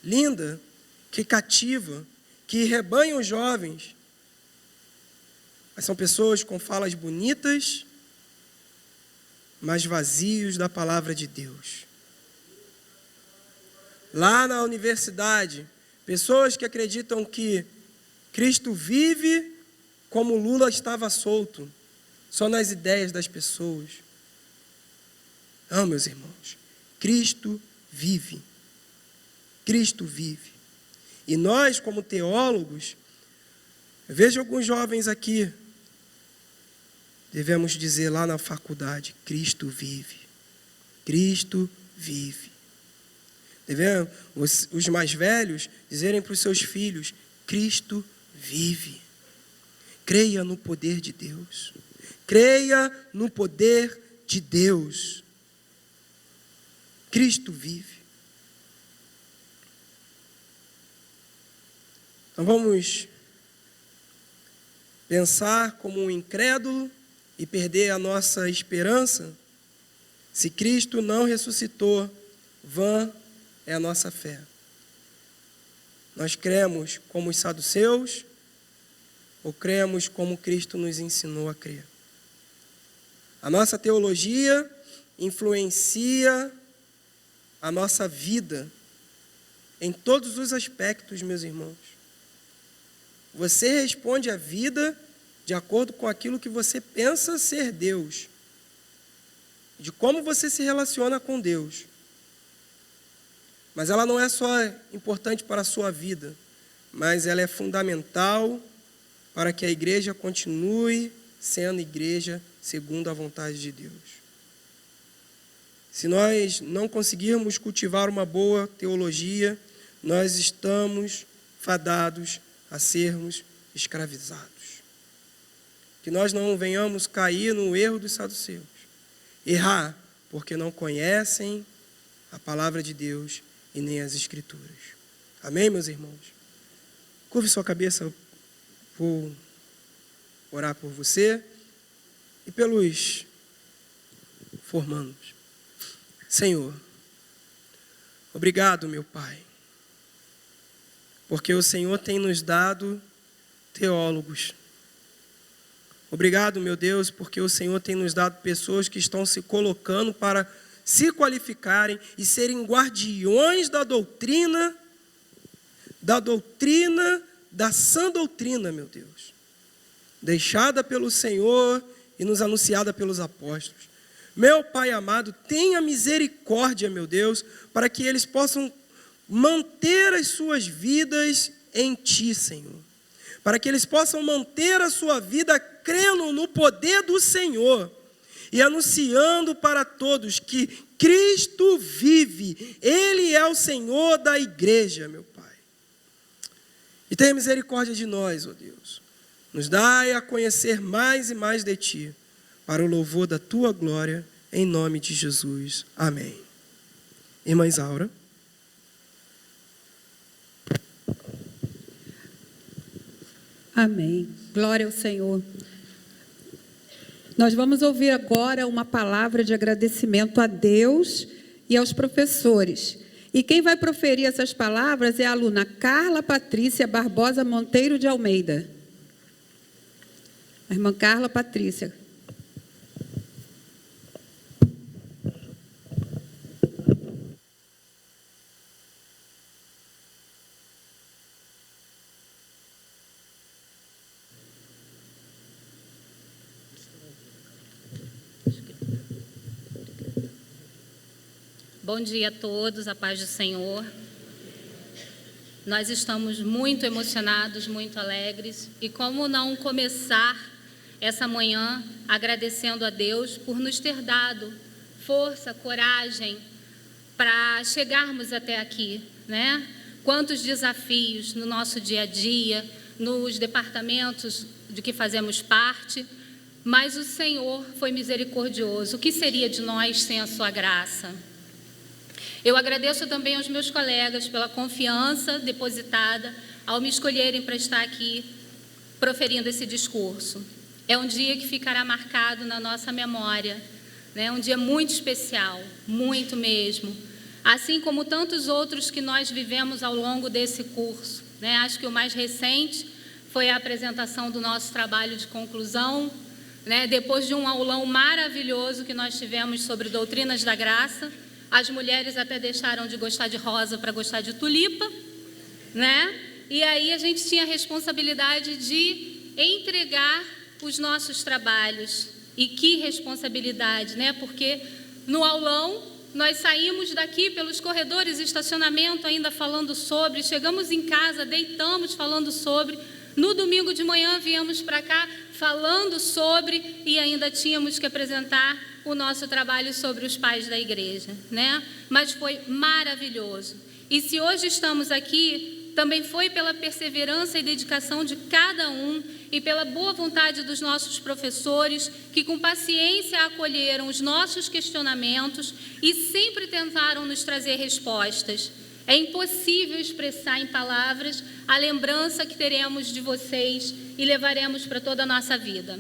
linda, que cativa, que rebanham os jovens. Mas são pessoas com falas bonitas, mas vazios da palavra de Deus. Lá na universidade, pessoas que acreditam que Cristo vive como Lula estava solto, só nas ideias das pessoas. Não, meus irmãos, Cristo vive. Cristo vive. E nós, como teólogos, eu vejo alguns jovens aqui, devemos dizer lá na faculdade, Cristo vive. Cristo vive. Devemos, os mais velhos, dizerem para os seus filhos, Cristo vive. Creia no poder de Deus. Creia no poder de Deus. Cristo vive. Então vamos pensar como um incrédulo e perder a nossa esperança? Se Cristo não ressuscitou, vã é a nossa fé. Nós cremos como os saduceus ou cremos como Cristo nos ensinou a crer? A nossa teologia influencia a nossa vida em todos os aspectos, meus irmãos. Você responde à vida de acordo com aquilo que você pensa ser Deus, de como você se relaciona com Deus. Mas ela não é só importante para a sua vida, mas ela é fundamental para que a igreja continue sendo igreja segundo a vontade de Deus. Se nós não conseguirmos cultivar uma boa teologia, nós estamos fadados a sermos escravizados. Que nós não venhamos cair no erro dos saduceus. Errar porque não conhecem a palavra de Deus e nem as Escrituras. Amém, meus irmãos? Curve sua cabeça, vou orar por você e pelos formando-nos. Senhor, obrigado, meu Pai, porque o Senhor tem nos dado teólogos. Obrigado, meu Deus, porque o Senhor tem nos dado pessoas que estão se colocando para se qualificarem e serem guardiões da doutrina, da sã doutrina, meu Deus, deixada pelo Senhor e nos anunciada pelos apóstolos. Meu Pai amado, tenha misericórdia, meu Deus, para que eles possam manter as suas vidas em Ti, Senhor. Para que eles possam manter a sua vida crendo no poder do Senhor e anunciando para todos que Cristo vive, Ele é o Senhor da igreja, meu Pai. E tenha misericórdia de nós, ó Deus. Nos dai a conhecer mais e mais de Ti, para o louvor da Tua glória, em nome de Jesus. Amém. Irmã Isaura. Amém. Glória ao Senhor. Nós vamos ouvir agora uma palavra de agradecimento a Deus e aos professores. E quem vai proferir essas palavras é a aluna Carla Patrícia Barbosa Monteiro de Almeida. A irmã Carla Patrícia. Bom dia a todos, a paz do Senhor. Nós estamos muito emocionados, muito alegres. E como não começar essa manhã agradecendo a Deus por nos ter dado força, coragem para chegarmos até aqui, né? Quantos desafios no nosso dia a dia, nos departamentos de que fazemos parte, mas o Senhor foi misericordioso. O que seria de nós sem a sua graça? Eu agradeço também aos meus colegas pela confiança depositada ao me escolherem para estar aqui proferindo esse discurso. É um dia que ficará marcado na nossa memória, né? Um dia muito especial, muito mesmo. Assim como tantos outros que nós vivemos ao longo desse curso, né? Acho que o mais recente foi a apresentação do nosso trabalho de conclusão, né? Depois de um aulão maravilhoso que nós tivemos sobre doutrinas da graça. As mulheres até deixaram de gostar de rosa para gostar de tulipa, né? E aí a gente tinha a responsabilidade de entregar os nossos trabalhos. E que responsabilidade, né? Porque no aulão nós saímos daqui pelos corredores e estacionamento ainda falando sobre, chegamos em casa, deitamos falando sobre, no domingo de manhã viemos para cá falando sobre e ainda tínhamos que apresentar o nosso trabalho sobre os pais da igreja, né? Mas foi maravilhoso. E se hoje estamos aqui, também foi pela perseverança e dedicação de cada um e pela boa vontade dos nossos professores, que com paciência acolheram os nossos questionamentos e sempre tentaram nos trazer respostas. É impossível expressar em palavras a lembrança que teremos de vocês e levaremos para toda a nossa vida.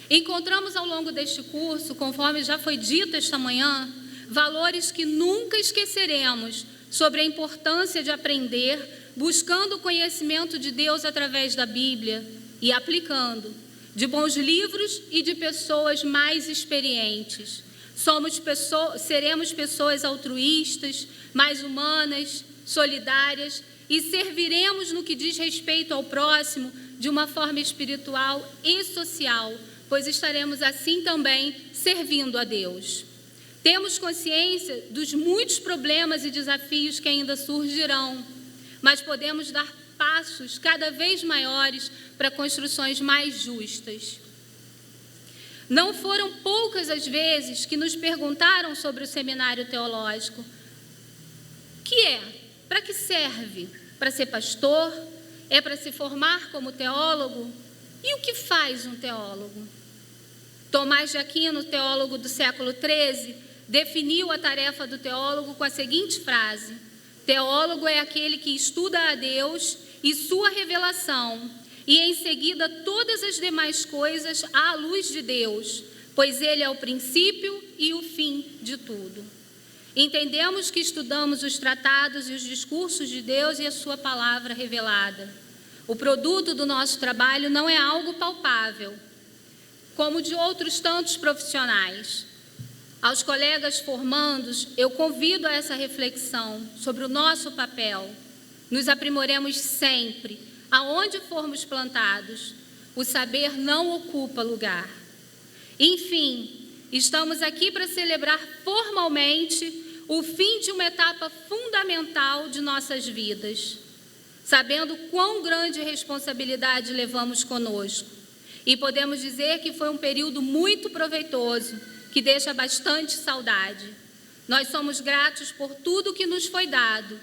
Encontramos ao longo deste curso, conforme já foi dito esta manhã, valores que nunca esqueceremos sobre a importância de aprender, buscando o conhecimento de Deus através da Bíblia e aplicando, de bons livros e de pessoas mais experientes. Seremos pessoas altruístas, mais humanas, solidárias e serviremos no que diz respeito ao próximo de uma forma espiritual e social, pois estaremos assim também servindo a Deus. Temos consciência dos muitos problemas e desafios que ainda surgirão, mas podemos dar passos cada vez maiores para construções mais justas. Não foram poucas as vezes que nos perguntaram sobre o seminário teológico. Que é? Para que serve? Para ser pastor? É para se formar como teólogo? E o que faz um teólogo? Tomás de Aquino, teólogo do século XIII, definiu a tarefa do teólogo com a seguinte frase: teólogo é aquele que estuda a Deus e sua revelação, e em seguida todas as demais coisas à luz de Deus, pois Ele é o princípio e o fim de tudo. Entendemos que estudamos os tratados e os discursos de Deus e a sua palavra revelada. O produto do nosso trabalho não é algo palpável, como de outros tantos profissionais. Aos colegas formandos, eu convido a essa reflexão sobre o nosso papel. Nos aprimoremos sempre, aonde formos plantados. O saber não ocupa lugar. Enfim, estamos aqui para celebrar formalmente o fim de uma etapa fundamental de nossas vidas, sabendo quão grande responsabilidade levamos conosco. E podemos dizer que foi um período muito proveitoso, que deixa bastante saudade. Nós somos gratos por tudo que nos foi dado,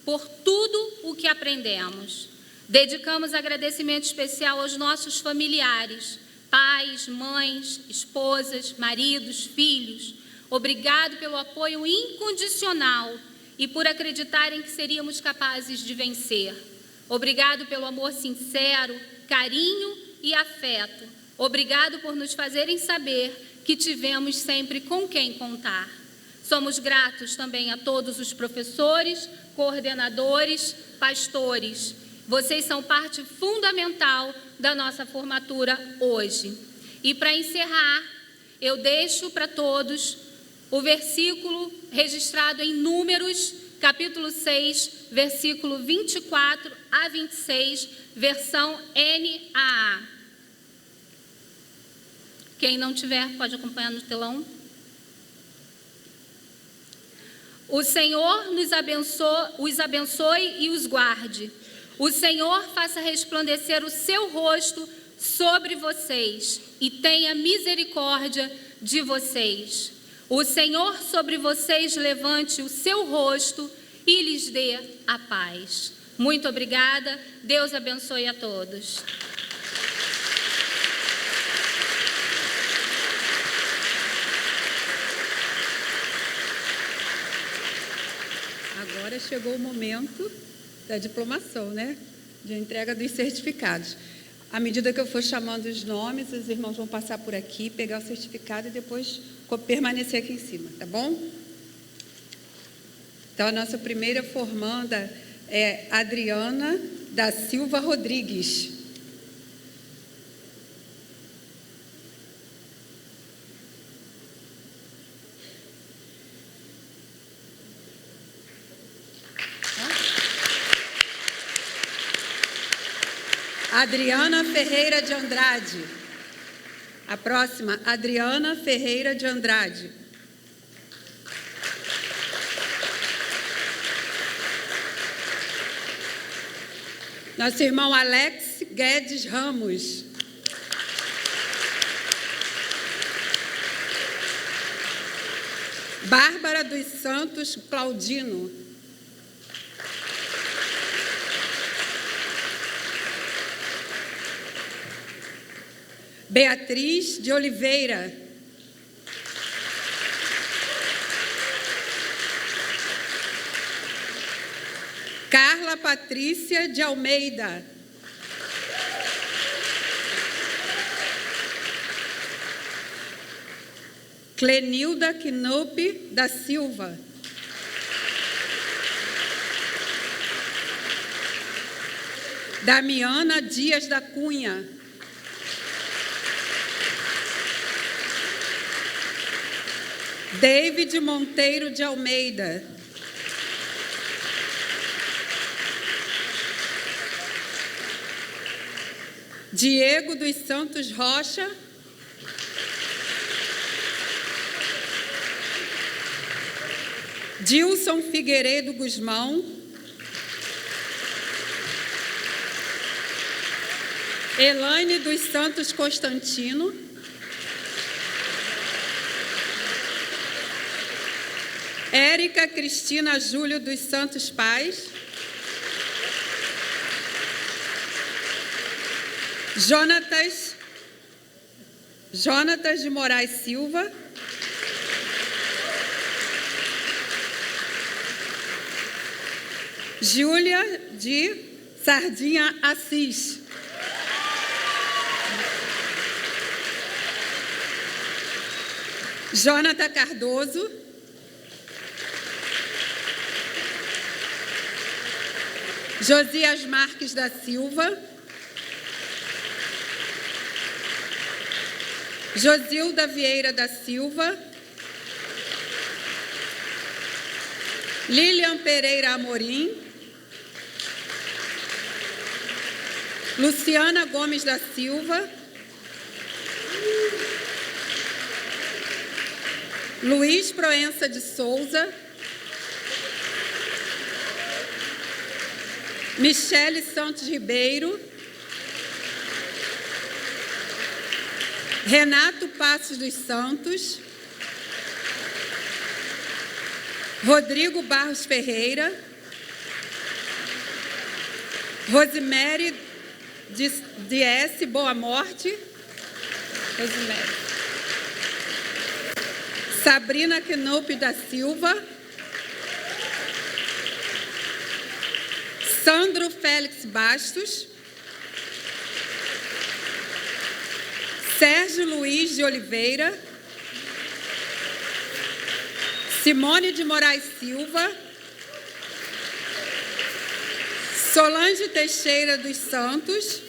por tudo o que aprendemos. Dedicamos agradecimento especial aos nossos familiares, pais, mães, esposas, maridos, filhos. Obrigado pelo apoio incondicional e por acreditarem que seríamos capazes de vencer. Obrigado pelo amor sincero, carinho e afeto. Obrigado por nos fazerem saber que tivemos sempre com quem contar. Somos gratos também a todos os professores, coordenadores, pastores. Vocês são parte fundamental da nossa formatura hoje. E para encerrar, eu deixo para todos o versículo registrado em Números, capítulo 6, versículo 24 a 26, versão NAA. Quem não tiver, pode acompanhar no telão. O Senhor os abençoe e os guarde. O Senhor faça resplandecer o seu rosto sobre vocês e tenha misericórdia de vocês. O Senhor sobre vocês levante o seu rosto e lhes dê a paz. Muito obrigada. Deus abençoe a todos. Agora chegou o momento da diplomação, né? De entrega dos certificados. À medida que eu for chamando os nomes, os irmãos vão passar por aqui, pegar o certificado e depois permanecer aqui em cima, tá bom? Então, a nossa primeira formanda é Adriana da Silva Rodrigues. Adriana Ferreira de Andrade. A próxima, Adriana Ferreira de Andrade. Nosso irmão Alex Guedes Ramos. Bárbara dos Santos Claudino. Beatriz de Oliveira. Carla Patrícia de Almeida. Clenilda Knupp da Silva. Damiana Dias da Cunha. David Monteiro de Almeida. Diego dos Santos Rocha. Dilson Figueiredo Guzmão. Elaine dos Santos Constantino. Érica Cristina Júlio dos Santos Pais. Jonatas de Moraes Silva. Júlia de Sardinha Assis. Jonathan Cardoso. Josias Marques da Silva. Josilda Vieira da Silva. Lilian Pereira Amorim. Luciana Gomes da Silva. Luiz Proença de Souza. Michele Santos Ribeiro. Renato Passos dos Santos. Rodrigo Barros Ferreira. Rosemary D.S. Boa Morte. Rosemary. Sabrina Knupp da Silva. Sandro Félix Bastos. Sérgio Luiz de Oliveira. Simone de Moraes Silva. Solange Teixeira dos Santos.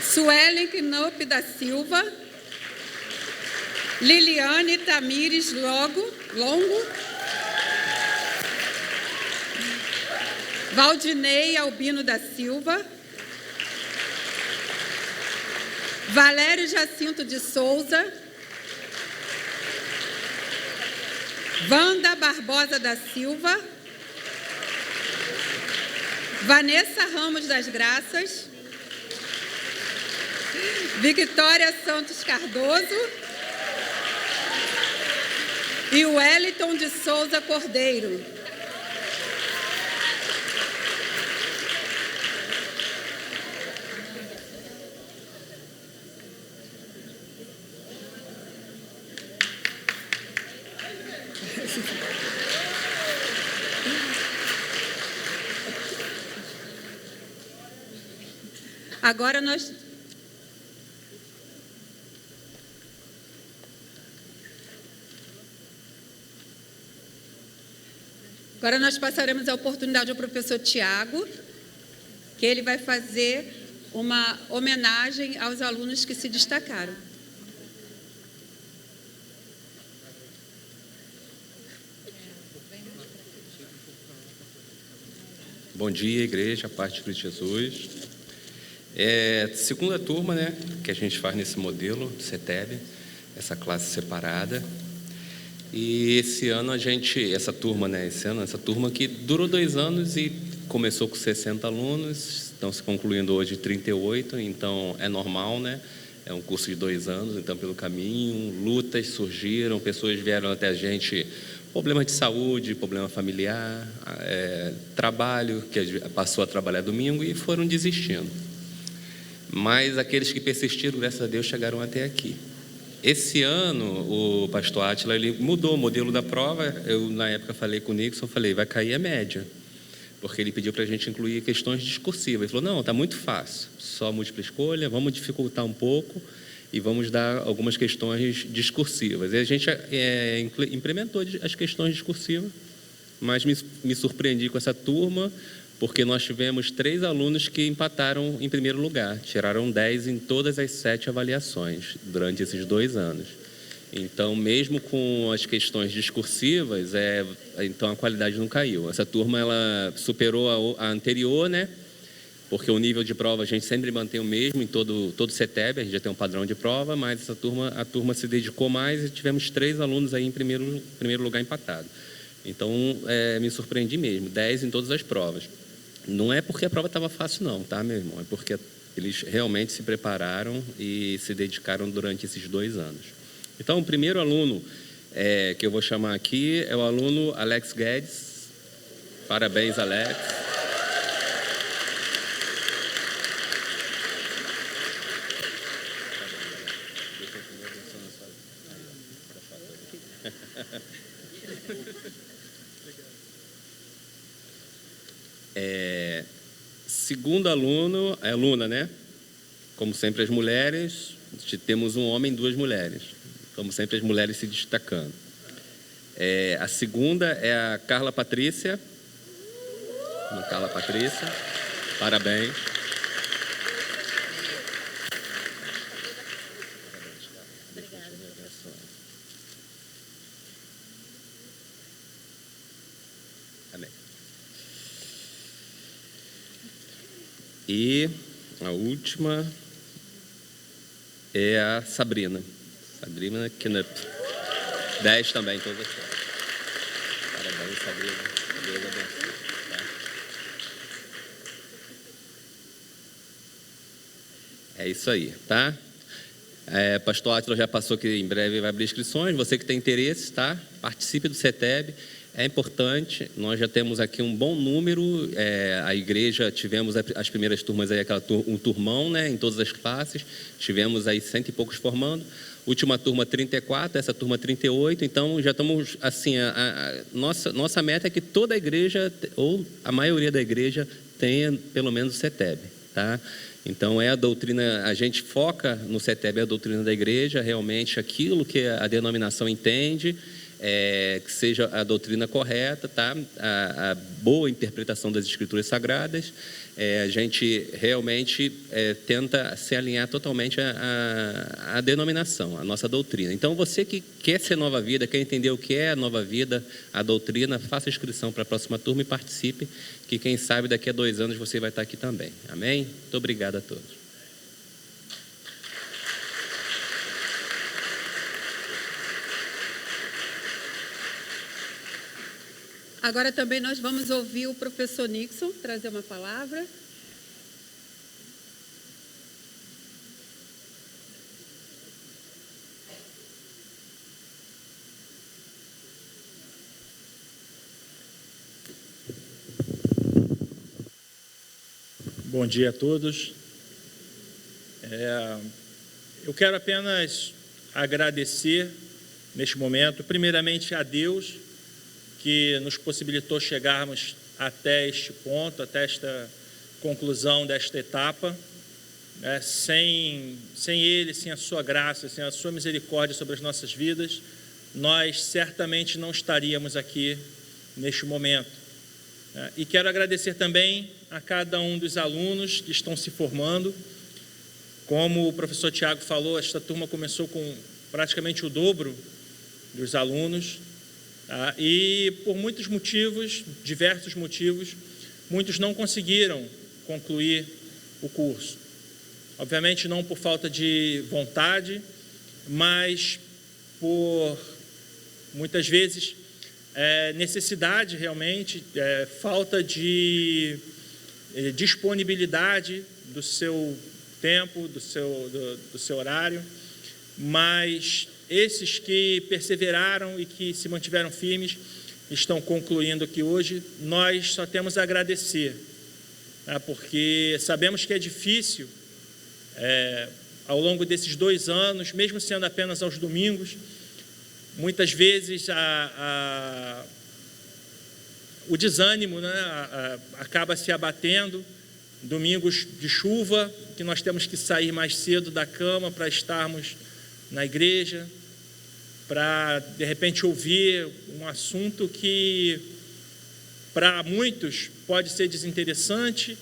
Suelen Knupp da Silva. Liliane Tamires Longo. Valdinei Albino da Silva. Valério Jacinto de Souza. Wanda Barbosa da Silva. Vanessa Ramos das Graças. Victória Santos Cardoso. E Wellington de Souza Cordeiro. Agora nós passaremos a oportunidade ao professor Tiago, que ele vai fazer uma homenagem aos alunos que se destacaram. Bom dia, igreja, a paz de Cristo Jesus. Segunda turma, né, que a gente faz nesse modelo CETEB, essa classe separada. E esse ano essa turma que durou 2 anos e começou com 60 alunos, estão se concluindo hoje 38, então é normal, né? É um curso de 2 anos, então pelo caminho, lutas surgiram, pessoas vieram até a gente, problemas de saúde, problema familiar, trabalho, que passou a trabalhar domingo e foram desistindo. Mas aqueles que persistiram, graças a Deus, chegaram até aqui. Esse ano, o pastor Átila, ele mudou o modelo da prova. Eu, na época, falei com o Nixon, vai cair a média. Porque ele pediu para a gente incluir questões discursivas. Ele falou, não, está muito fácil, só múltipla escolha, vamos dificultar um pouco e vamos dar algumas questões discursivas. E a gente implementou as questões discursivas, mas me surpreendi com essa turma, porque nós tivemos 3 alunos que empataram em primeiro lugar, tiraram 10 em todas as 7 avaliações durante esses 2 anos. Então, mesmo com as questões discursivas, então a qualidade não caiu. Essa turma ela superou a anterior, né? Porque o nível de prova a gente sempre mantém o mesmo em todo CETEB, a gente já tem um padrão de prova, mas a turma se dedicou mais e tivemos 3 alunos aí em primeiro lugar empatado. Então, me surpreendi mesmo, 10 em todas as provas. Não é porque a prova estava fácil não, tá, meu irmão? É porque eles realmente se prepararam e se dedicaram durante esses 2 anos. Então, o primeiro aluno que eu vou chamar aqui é o aluno Alex Guedes. Parabéns, Alex. Segundo aluna, né? Como sempre as mulheres, temos um homem e 2 mulheres. Como sempre, as mulheres se destacando. A segunda é a Carla Patrícia. Carla Patrícia, parabéns. Obrigada, professor. Amém. E a última é a Sabrina. Sabrina Knupp. 10 também, todas as coisas. Parabéns, Sabrina. Deus abençoe. Tá? É isso aí, tá? Pastor Átila já passou que em breve vai abrir inscrições. Você que tem interesse, tá? Participe do CETEB. É importante, nós já temos aqui um bom número, a igreja, tivemos as primeiras turmas aí, um turmão, né, em todas as classes, tivemos aí 100 e poucos formando, última turma 34, essa turma 38, então já estamos, assim, nossa meta é que toda a igreja, ou a maioria da igreja, tenha pelo menos o CETEB, tá? Então, a doutrina, a gente foca no CETEB, a doutrina da igreja, realmente aquilo que a denominação entende, que seja a doutrina correta, tá? A boa interpretação das Escrituras Sagradas. A gente realmente tenta se alinhar totalmente à denominação, à nossa doutrina. Então, você que quer ser Nova Vida, quer entender o que é a Nova Vida, a doutrina, faça inscrição para a próxima turma e participe, que quem sabe daqui a 2 anos você vai estar aqui também. Amém? Muito obrigado a todos. Agora também nós vamos ouvir o professor Nixon trazer uma palavra. Bom dia a todos. Eu quero apenas agradecer neste momento, primeiramente a Deus, que nos possibilitou chegarmos até este ponto, até esta conclusão desta etapa. Sem Ele, sem a sua graça, sem a sua misericórdia sobre as nossas vidas, nós certamente não estaríamos aqui neste momento. E quero agradecer também a cada um dos alunos que estão se formando. Como o professor Tiago falou, esta turma começou com praticamente o dobro dos alunos. E por muitos motivos, diversos motivos, muitos não conseguiram concluir o curso. Obviamente não por falta de vontade, mas por muitas vezes necessidade realmente, falta de disponibilidade do seu tempo, do seu horário, mas esses que perseveraram e que se mantiveram firmes estão concluindo aqui hoje. Nós só temos a agradecer, porque sabemos que é difícil, ao longo desses 2 anos, mesmo sendo apenas aos domingos, muitas vezes o desânimo, né, acaba se abatendo. Domingos de chuva, que nós temos que sair mais cedo da cama para estarmos na igreja, para, de repente, ouvir um assunto que, para muitos, pode ser desinteressante,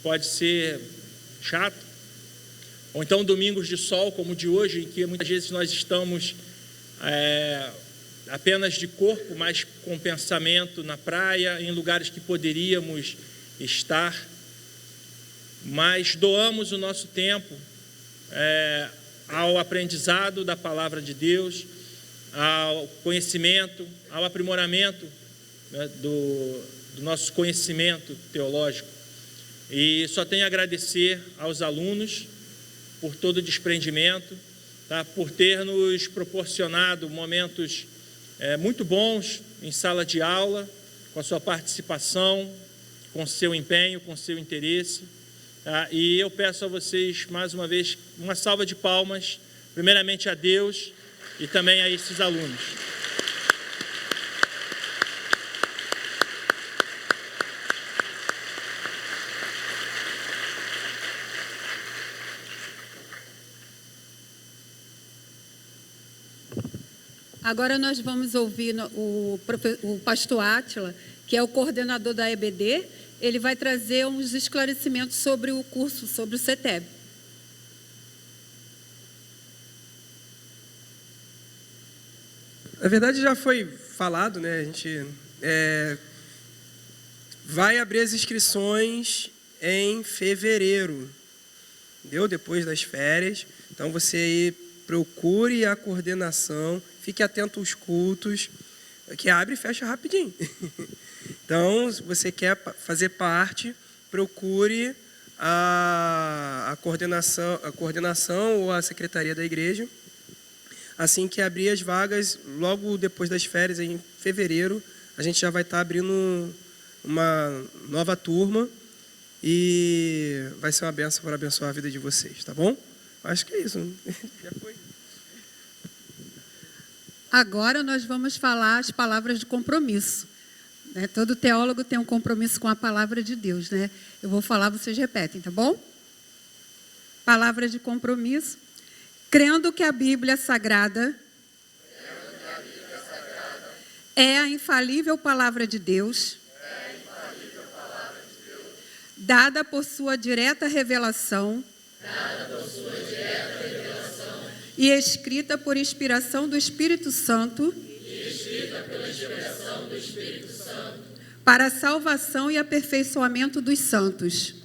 pode ser chato. Ou então, domingos de sol, como o de hoje, em que muitas vezes nós estamos apenas de corpo, mas com pensamento na praia, em lugares que poderíamos estar, mas doamos o nosso tempo ao aprendizado da palavra de Deus, ao conhecimento, ao aprimoramento, né, do nosso conhecimento teológico. E só tenho a agradecer aos alunos por todo o desprendimento, tá, por ter nos proporcionado momentos muito bons em sala de aula, com a sua participação, com o seu empenho, com o seu interesse. E eu peço a vocês, mais uma vez, uma salva de palmas, primeiramente a Deus e também a esses alunos. Agora nós vamos ouvir o pastor Átila, que é o coordenador da EBD. Ele vai trazer uns esclarecimentos sobre o curso, sobre o CETEB. Na verdade, já foi falado, né? A gente vai abrir as inscrições em fevereiro, entendeu? Depois das férias. Então, você aí procure a coordenação, fique atento aos cultos, que abre e fecha rapidinho. Então, se você quer fazer parte, procure a coordenação ou a secretaria da igreja. Assim que abrir as vagas, logo depois das férias, em fevereiro, a gente já vai estar abrindo uma nova turma e vai ser uma bênção para abençoar a vida de vocês, tá bom? Acho que é isso. Já foi. Agora nós vamos falar as palavras de compromisso. Né? Todo teólogo tem um compromisso com a palavra de Deus, né? Eu vou falar, vocês repetem, tá bom? Palavra de compromisso. Crendo que a Bíblia Sagrada é a infalível palavra de Deus, dada por sua direta revelação e escrita por inspiração do Espírito Santo para a salvação e aperfeiçoamento dos santos.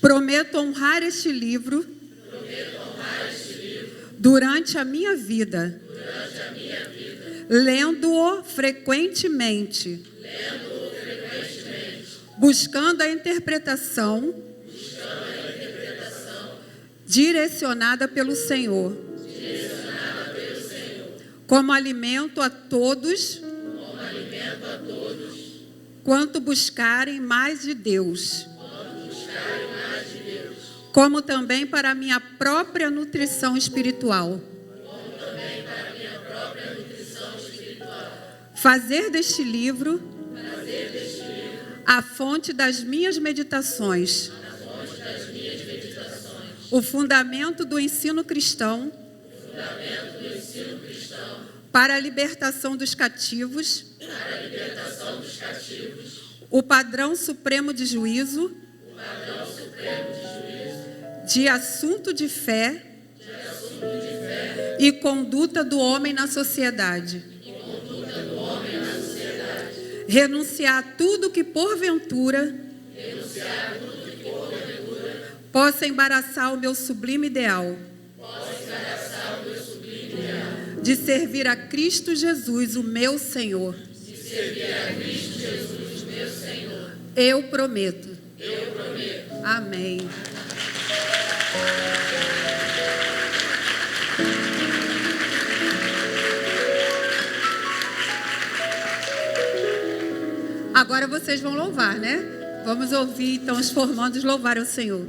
Prometo honrar este livro durante a minha vida, lendo-o frequentemente, buscando a interpretação direcionada pelo Senhor, como alimento a todos, quanto buscarem mais de Deus, como também para a minha própria nutrição espiritual. Fazer deste livro a fonte das minhas meditações, o fundamento do ensino cristão, para a libertação dos cativos, o padrão supremo de juízo, de assunto de fé e conduta do homem na sociedade. Renunciar a tudo que porventura possa embaraçar o meu sublime ideal de servir a Cristo Jesus, o meu Senhor. Eu prometo. Amém. Agora vocês vão louvar, né? Vamos ouvir, então, os formandos louvar ao Senhor.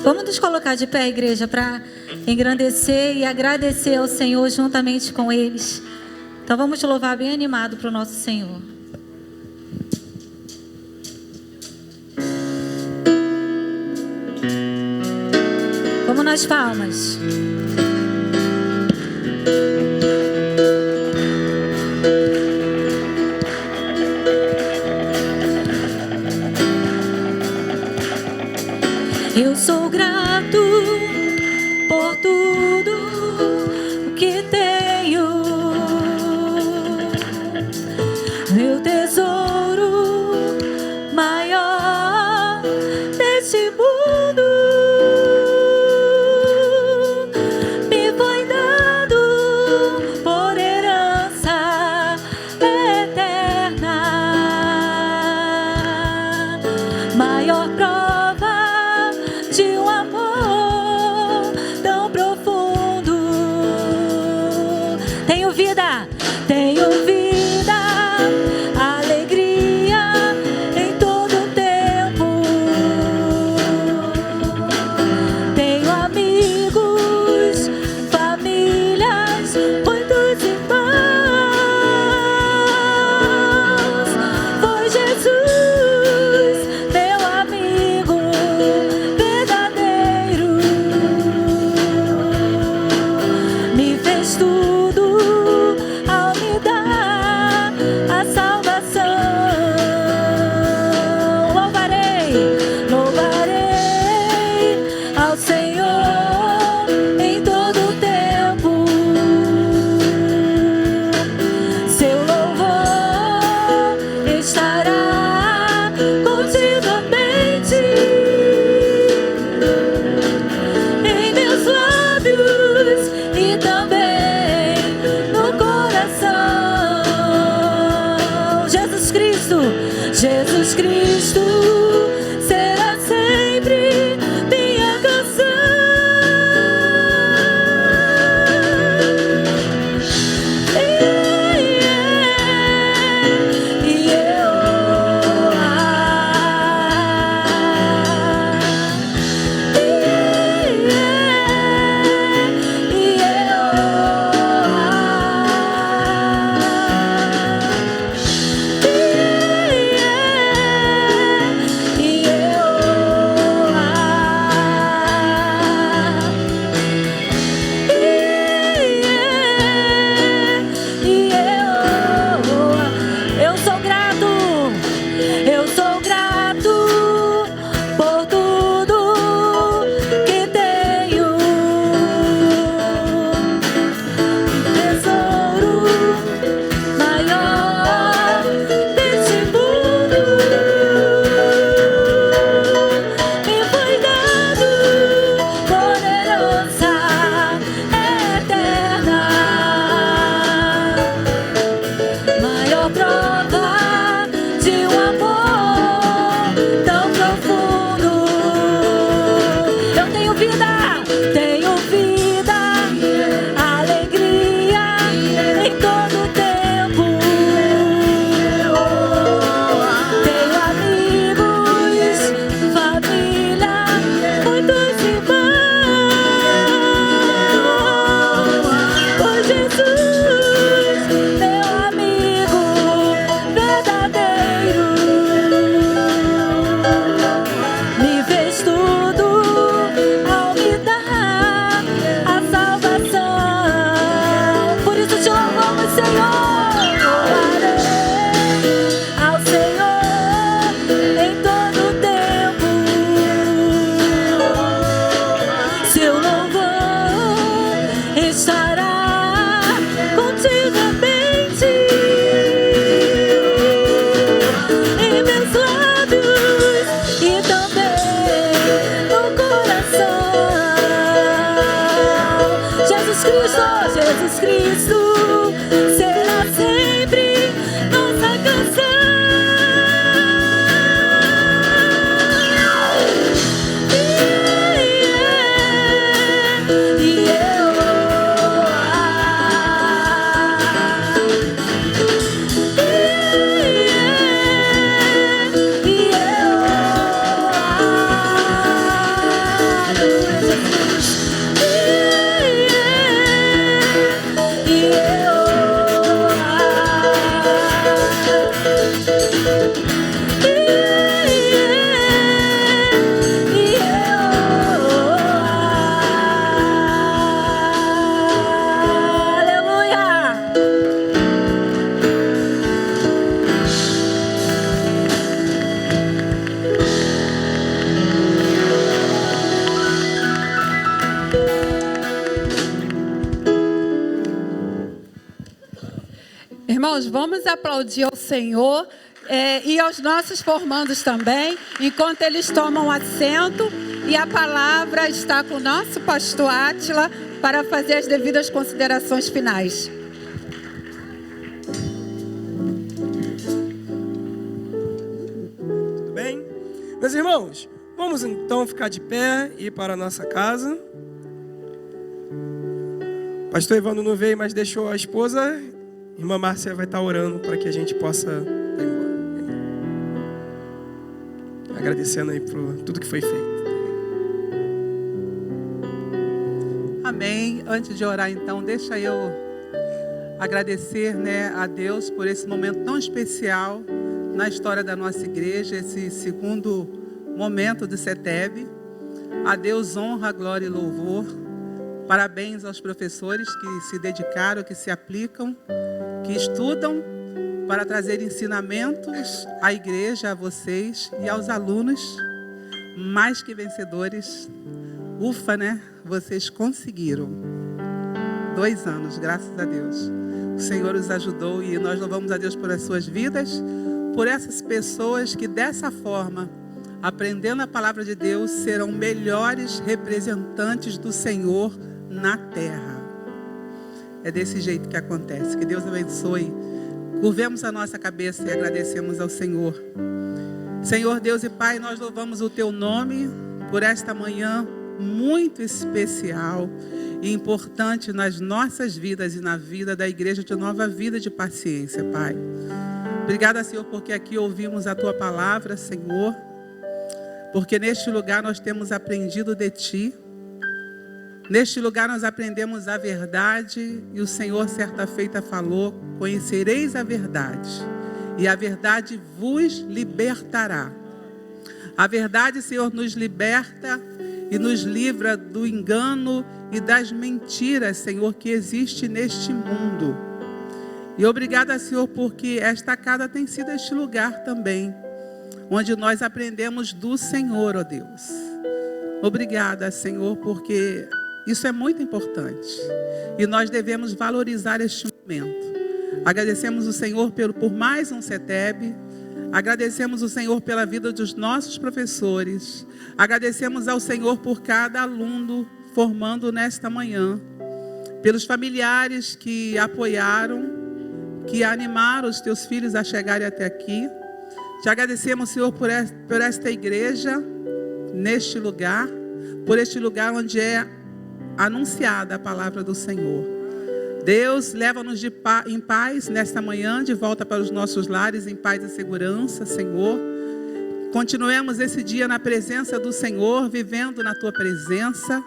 Vamos nos colocar de pé, igreja, para engrandecer e agradecer ao Senhor juntamente com eles. Então vamos louvar bem animado para o nosso Senhor. Vamos nas palmas. Eu sou grato por tudo que tenho, meu tesouro maior desse mundo. Tenho vida, tenho vida, alegria em todo tempo. Tenho amigos, famílias, muitos irmãos. Foi Jesus, meu amigo verdadeiro. Me fez tudo ao me dar a salvação. Louvarei, louvarei ao Senhor em todo tempo. Seu louvor estará continuamente em meus lábios e também no coração. Jesus Cristo, Jesus Cristo será sempre minha canção. E eu sou grato por tudo que tenho. Tesouro maior deste mundo me foi dado por herança eterna. Maior prova de um amor tão profundo. Eu tenho vida, alegria em todo tempo. Tenho amigos, família, muitos irmãos. Por Jesus, meu amigo verdadeiro, me fez tudo ao me dar a salvação. Por isso te louvamos, Senhor. Louvarei ao Senhor em todo tempo. Seu louvor estará continuamente em meus lábios e também no coração. Jesus Cristo será sempre nossa canção. E eu Irmãos, vamos aplaudir ao Senhor e aos nossos formandos também, enquanto eles tomam assento. E a palavra está com o nosso pastor Átila para fazer as devidas considerações finais. Tudo bem? Meus irmãos, vamos então ficar de pé e ir para a nossa casa. Pastor Evandro não veio, mas deixou a esposa. Irmã Márcia vai estar orando para que a gente possa ir embora. Agradecendo aí por tudo que foi feito. Amém. Antes de orar, então, deixa eu agradecer, a Deus por esse momento tão especial na história da nossa igreja, esse segundo momento de CETEB. A Deus honra, glória e louvor. Parabéns aos professores que se dedicaram, que se aplicam, que estudam para trazer ensinamentos à igreja, a vocês e aos alunos, mais que vencedores. Ufa, Vocês conseguiram. 2 anos, graças a Deus. O Senhor os ajudou e nós louvamos a Deus por as suas vidas, por essas pessoas que dessa forma, aprendendo a palavra de Deus, serão melhores representantes do Senhor na terra. É desse jeito que acontece. Que Deus abençoe. Curvemos a nossa cabeça e agradecemos ao Senhor. Senhor Deus e Pai, nós louvamos o Teu nome por esta manhã muito especial e importante nas nossas vidas e na vida da Igreja de Nova Vida de Paciência, Pai. Obrigada, Senhor, porque aqui ouvimos a Tua palavra, Senhor, porque neste lugar nós temos aprendido de Ti. Neste lugar nós aprendemos a verdade e o Senhor certa feita falou: conhecereis a verdade e a verdade vos libertará. A verdade, Senhor, nos liberta e nos livra do engano e das mentiras, Senhor, que existe neste mundo. E obrigada, Senhor, porque esta casa tem sido este lugar também, onde nós aprendemos do Senhor, ó Deus. Obrigada, Senhor, porque isso é muito importante e nós devemos valorizar este momento. Agradecemos o Senhor por mais um CETEB. Agradecemos o Senhor pela vida dos nossos professores. Agradecemos ao Senhor por cada aluno formando nesta manhã. Pelos familiares que apoiaram, que animaram os teus filhos a chegarem até aqui. Te agradecemos, Senhor, por esta igreja, neste lugar, por este lugar onde é anunciada a palavra do Senhor. Deus, leva-nos em paz nesta manhã, de volta para os nossos lares, em paz e segurança, Senhor. Continuemos esse dia na presença do Senhor, vivendo na Tua presença,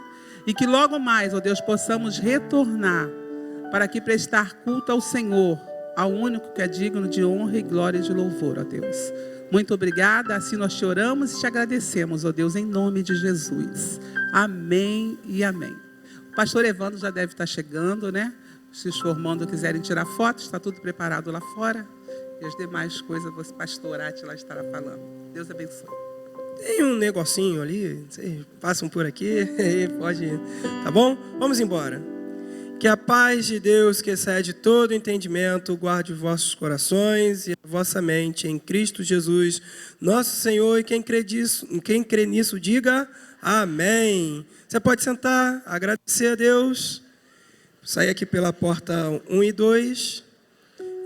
e que logo mais, ó Deus, possamos retornar para aqui prestar culto ao Senhor, ao único que é digno de honra e glória e de louvor, ó Deus. Muito obrigada, assim nós te oramos e te agradecemos, ó Deus, em nome de Jesus. Amém e amém. O pastor Evandro já deve estar chegando, Se os formando quiserem tirar fotos, está tudo preparado lá fora. E as demais coisas, o pastor Átila estará falando. Deus abençoe. Tem um negocinho ali, vocês passam por aqui, pode ir, tá bom? Vamos embora. Que a paz de Deus, que excede todo entendimento, guarde os vossos corações e a vossa mente em Cristo Jesus, nosso Senhor, e quem crê nisso, diga amém. Você pode sentar, agradecer a Deus, sair aqui pela porta 1 e 2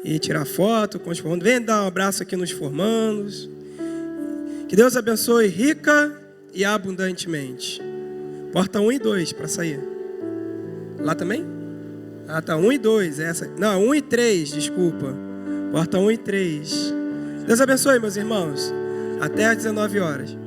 e tirar foto com os formandos. Vem dar um abraço aqui nos formandos. Que Deus abençoe rica e abundantemente. Porta 1 e 2 para sair. Lá também? Ah, tá, 1 e 2. Não, 1 e 3, desculpa. Porta 1 e 3. Deus abençoe, meus irmãos. Até às 19 horas.